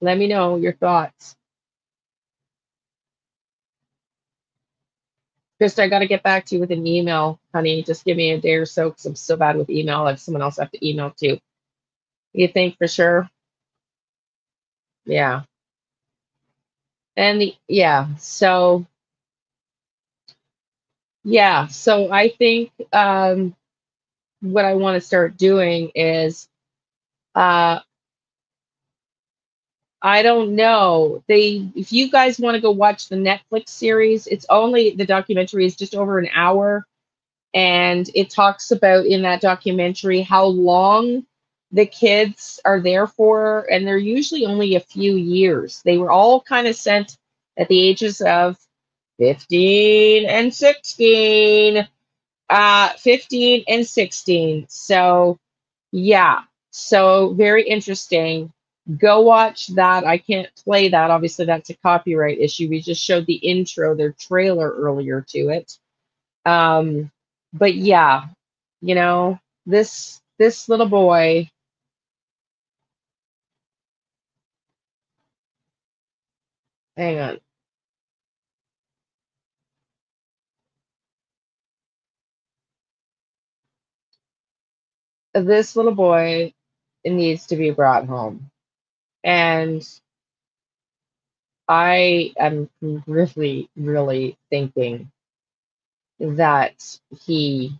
Let me know your thoughts. Krista, I got to get back to you with an email, honey. Just give me a day or so because I'm so bad with email. I have someone else I have to email to. You think for sure? Yeah. And so I think what I want to start doing is uh I don't know. If you guys want to go watch the Netflix series, the documentary is just over an hour, and it talks about in that documentary how long the kids are there for, and they're usually only a few years. They were all kind of sent at the ages of 15 and 16. 15 and 16. So, yeah. So, very interesting. Go watch that. I can't play that. Obviously, that's a copyright issue. We just showed the intro, their trailer earlier to it. But yeah, you know, this little boy, hang on. This little boy needs to be brought home. And I am really, really thinking that he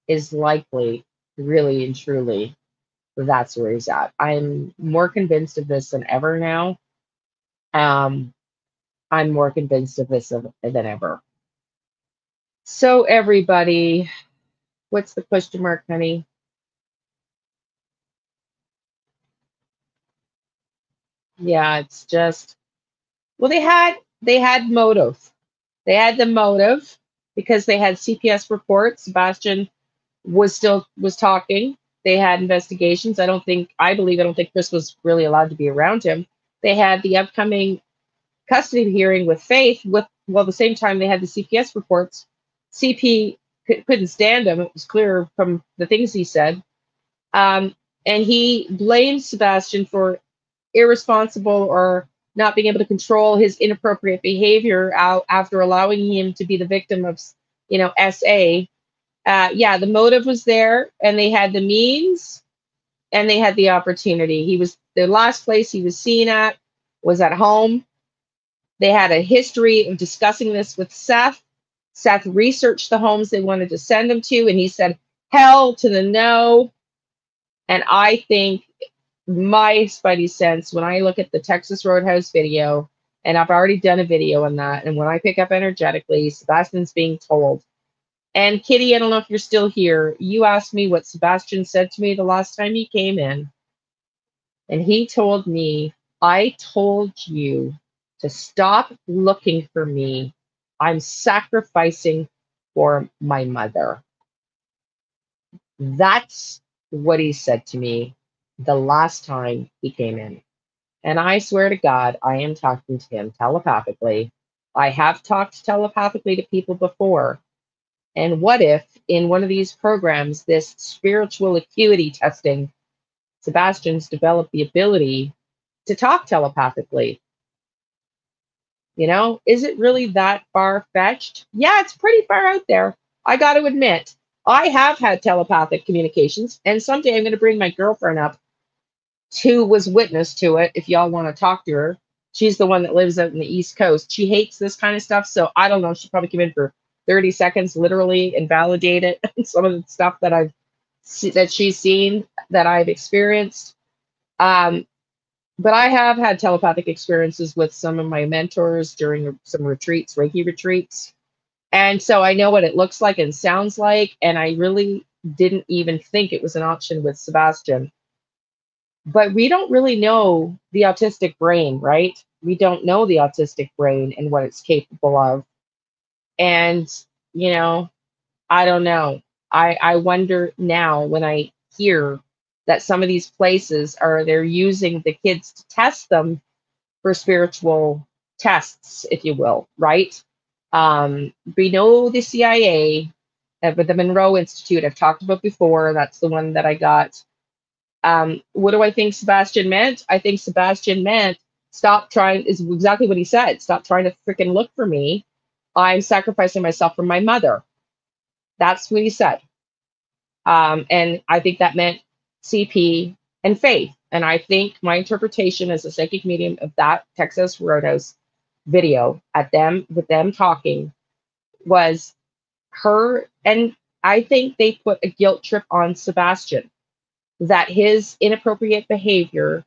is likely, really and truly, that's where he's at. I'm more convinced of this than ever now. Um, I'm more convinced of this than ever. So, everybody, what's the question mark, honey? Yeah, it's just, well, they had motive. They had the motive because they had CPS reports. Sebastian was talking. They had investigations. I don't think Chris was really allowed to be around him. They had the upcoming custody hearing with Faith. At the same time they had the CPS reports. CP couldn't stand him. It was clear from the things he said. And he blamed Sebastian for irresponsible or not being able to control his inappropriate behavior after allowing him to be the victim of, SA. Yeah, the motive was there, and they had the means, and they had the opportunity. The last place he was seen at was at home. They had a history of discussing this with Seth. Seth researched the homes they wanted to send him to, and he said, hell to the no. And I think my spidey sense, when I look at the Texas Roadhouse video, and I've already done a video on that, and when I pick up energetically, Sebastian's being told. And Kitty, I don't know if you're still here. You asked me what Sebastian said to me the last time he came in. And he told me, I told you to stop looking for me. I'm sacrificing for my mother. That's what he said to me the last time he came in. And I swear to God, I am talking to him telepathically. I have talked telepathically to people before. And what if in one of these programs, this spiritual acuity testing, Sebastian's developed the ability to talk telepathically? Is it really that far fetched? Yeah, it's pretty far out there. I got to admit, I have had telepathic communications, and someday I'm going to bring my girlfriend up who was witness to it. If y'all want to talk to her, she's the one that lives out in the East Coast. She hates this kind of stuff, so I don't know. She probably came in for 30 seconds, literally, and validate it. Some of the stuff that she's seen, that I've experienced. But I have had telepathic experiences with some of my mentors during some retreats, Reiki retreats. And so I know what it looks like and sounds like. And I really didn't even think it was an option with Sebastian. But we don't really know the autistic brain, right? We don't know the autistic brain and what it's capable of. And, I don't know. I wonder now when I hear that some of these places they're using the kids to test them for spiritual tests, if you will, right? We know the CIA, but the Monroe Institute I've talked about before. That's the one that I got. What do I think Sebastian meant? I think Sebastian meant stop trying, is exactly what he said. Stop trying to freaking look for me. I'm sacrificing myself for my mother. That's what he said. And I think that meant CP and Faith. And I think my interpretation as a psychic medium of that Texas Roadhouse video at them with them talking was her. And I think they put a guilt trip on Sebastian, that his inappropriate behavior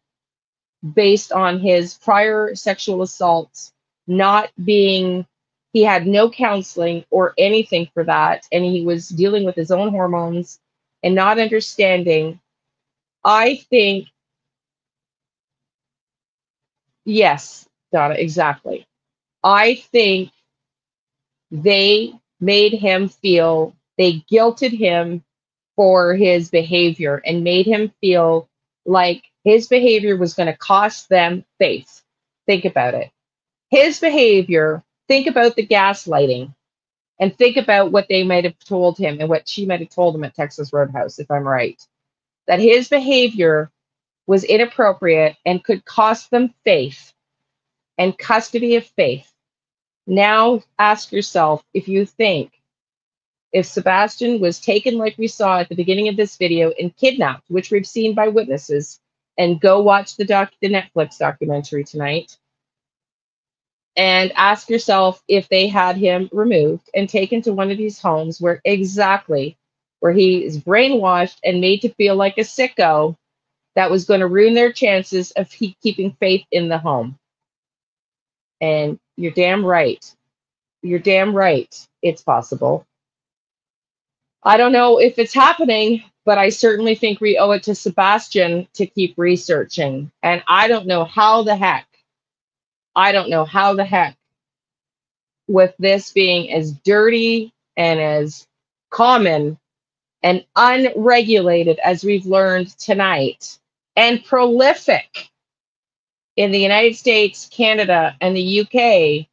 based on his prior sexual assaults not being, he had no counseling or anything for that, and he was dealing with his own hormones and not understanding. I think, yes, Donna, exactly. I think they made him feel, they guilted him for his behavior and made him feel like his behavior was going to cost them faith. Think about it. His behavior, think about the gaslighting, and think about what they might have told him and what she might have told him at Texas Roadhouse, if I'm right. That his behavior was inappropriate and could cost them faith and custody of faith. Now ask yourself if you think if Sebastian was taken like we saw at the beginning of this video and kidnapped, which we've seen by witnesses, and go watch the Netflix documentary tonight, and ask yourself if they had him removed and taken to one of these homes where he is brainwashed and made to feel like a sicko, that was going to ruin their chances of keeping faith in the home. And you're damn right. You're damn right. It's possible. I don't know if it's happening, but I certainly think we owe it to Sebastian to keep researching. And I don't know how the heck, with this being as dirty and as common and unregulated as we've learned tonight, and prolific in the United States, Canada, and the UK,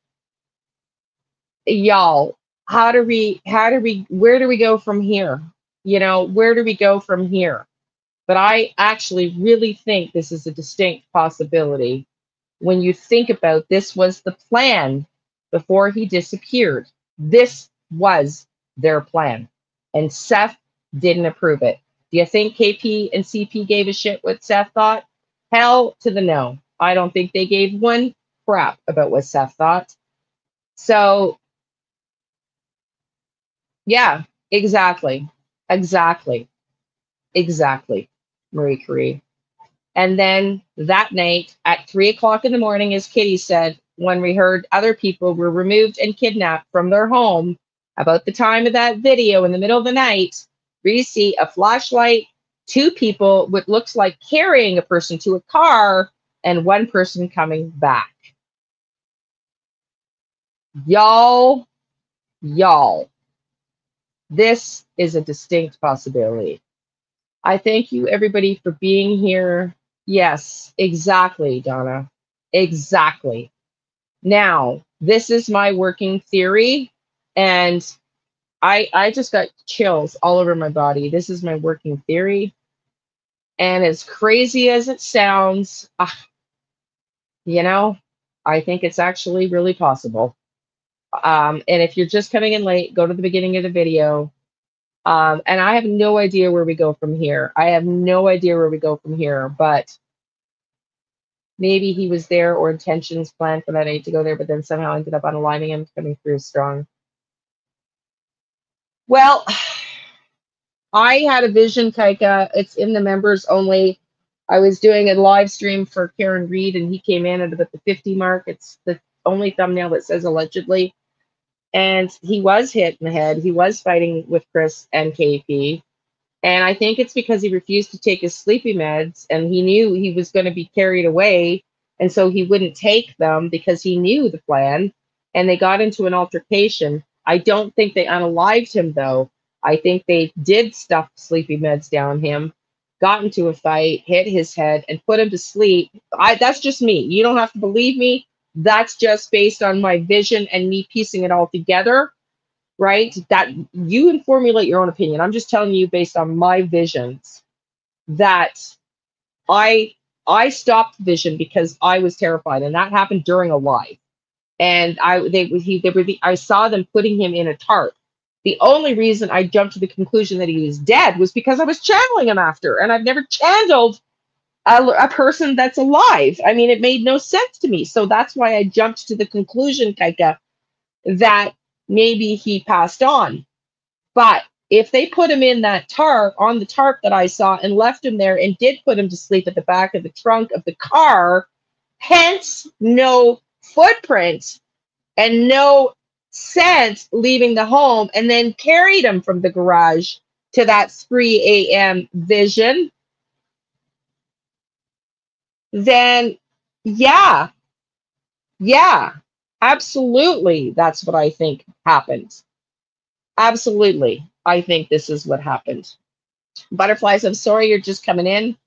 y'all, where do we go from here? Where do we go from here? But I actually really think this is a distinct possibility. When you think about, this was the plan before he disappeared. This was their plan. And Seth didn't approve it. Do you think KP and CP gave a shit what Seth thought? Hell to the no. I don't think they gave one crap about what Seth thought. So, yeah, exactly. Exactly. Exactly, Marie Curie. And then that night at 3 o'clock in the morning, as Kitty said, when we heard other people were removed and kidnapped from their home, about the time of that video in the middle of the night, we see a flashlight, two people, what looks like carrying a person to a car, and one person coming back. Y'all, this is a distinct possibility. I thank you, everybody, for being here. Yes, exactly, Donna. Exactly. Now, this is my working theory, and I just got chills all over my body. This is my working theory. And as crazy as it sounds, I think it's actually really possible. And if you're just coming in late, go to the beginning of the video. And I have no idea where we go from here. But maybe he was there, or intentions planned for that night to go there, but then somehow ended up unaligning him, coming through strong. Well, I had a vision, Kaika. It's in the members only. I was doing a live stream for Karen Reed, and he came in at about the 50 mark. It's the only thumbnail that says allegedly. And he was hit in the head. He was fighting with Chris and KP. And I think it's because he refused to take his sleepy meds, and he knew he was going to be carried away. And so he wouldn't take them because he knew the plan. And they got into an altercation. I don't think they unalived him, though. I think they did stuff sleepy meds down him, got into a fight, hit his head, and put him to sleep. That's just me. You don't have to believe me. That's just based on my vision and me piecing it all together. Right? That you can formulate your own opinion. I'm just telling you based on my visions that I stopped vision because I was terrified, and that happened during a live. and I saw them putting him in a tarp. The only reason I jumped to the conclusion that he was dead was because I was channeling him after, and I've never channeled a person that's alive. I mean, it made no sense to me. So that's why I jumped to the conclusion, Kaika, that maybe he passed on. But if they put him in that tarp, on the tarp that I saw, and left him there and did put him to sleep at the back of the trunk of the car, hence no footprint and no scent leaving the home, and then carried him from the garage to that 3 a.m. vision, then yeah, absolutely. That's what I think happened. Absolutely. I think this is what happened. Butterflies, I'm sorry you're just coming in.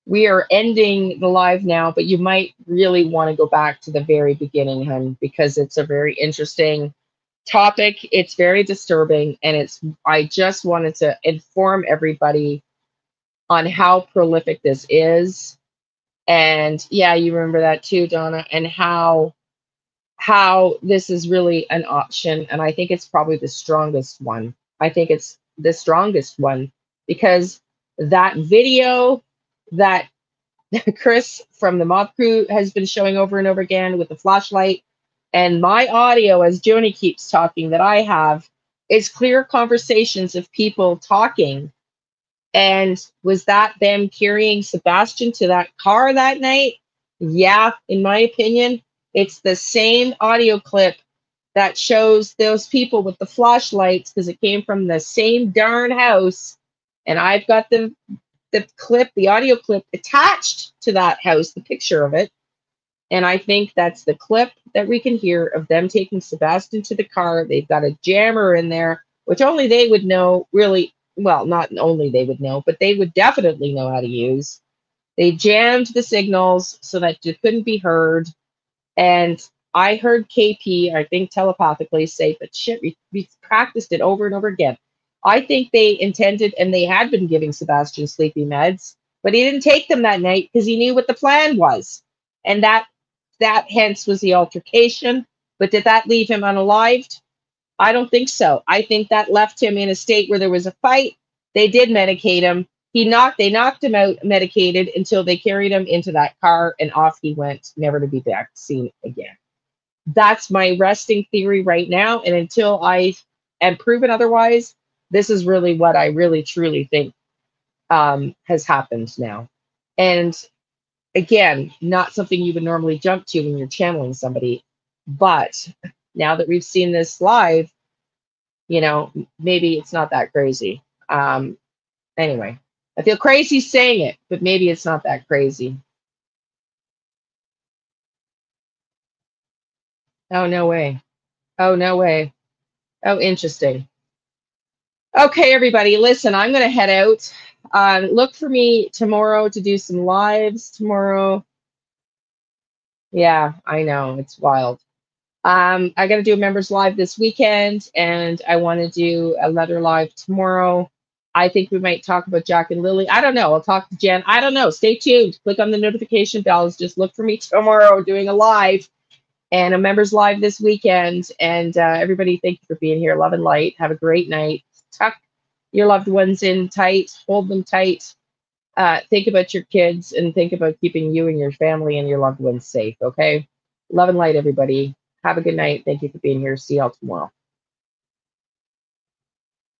We are ending the live now, but you might really want to go back to the very beginning, hun, because it's a very interesting topic. It's very disturbing, and I just wanted to inform everybody on how prolific this is. And yeah, you remember that too, Donna, and how this is really an option. And I think it's probably the strongest one. I think it's the strongest one because that video that Chris from the Mob Crew has been showing over and over again with the flashlight, and my audio, as Joni keeps talking, that I have, is clear conversations of people talking. And was that them carrying Sebastian to that car that night? Yeah, in my opinion, it's the same audio clip that shows those people with the flashlights because it came from the same darn house. And I've got the clip, the audio clip attached to that house, the picture of it. And I think that's the clip that we can hear of them taking Sebastian to the car. They've got a jammer in there, which only they would know really well, not only they would know, but they would definitely know how to use. They jammed the signals so that it couldn't be heard. And I heard KP, I think telepathically, say, but shit, we practiced it over and over again. I think they intended, and they had been giving Sebastian sleepy meds, but he didn't take them that night because he knew what the plan was. And that hence was the altercation. But did that leave him unalived? I don't think so. I think that left him in a state where there was a fight. They did medicate him. They knocked him out medicated until they carried him into that car, and off he went, never to be back seen again. That's my resting theory right now. And until I am proven otherwise, this is really what I really truly think has happened now. And again, not something you would normally jump to when you're channeling somebody. But now that we've seen this live, you know, maybe it's not that crazy. Anyway, I feel crazy saying it, but maybe it's not that crazy. Oh, no way. Oh, no way. Oh, interesting. Okay, everybody, listen, I'm going to head out. Look for me tomorrow to do some lives tomorrow. Yeah, I know. It's wild. I got to do a members live this weekend, and I want to do another live tomorrow. I think we might talk about Jack and Lily. I don't know. I'll talk to Jen. I don't know. Stay tuned. Click on the notification bells. Just look for me tomorrow doing a live and a members live this weekend. And everybody, thank you for being here. Love and light. Have a great night. Tuck your loved ones in tight. Hold them tight. Think about your kids and think about keeping you and your family and your loved ones safe. Okay. Love and light, everybody. Have a good night. Thank you for being here. See y'all tomorrow.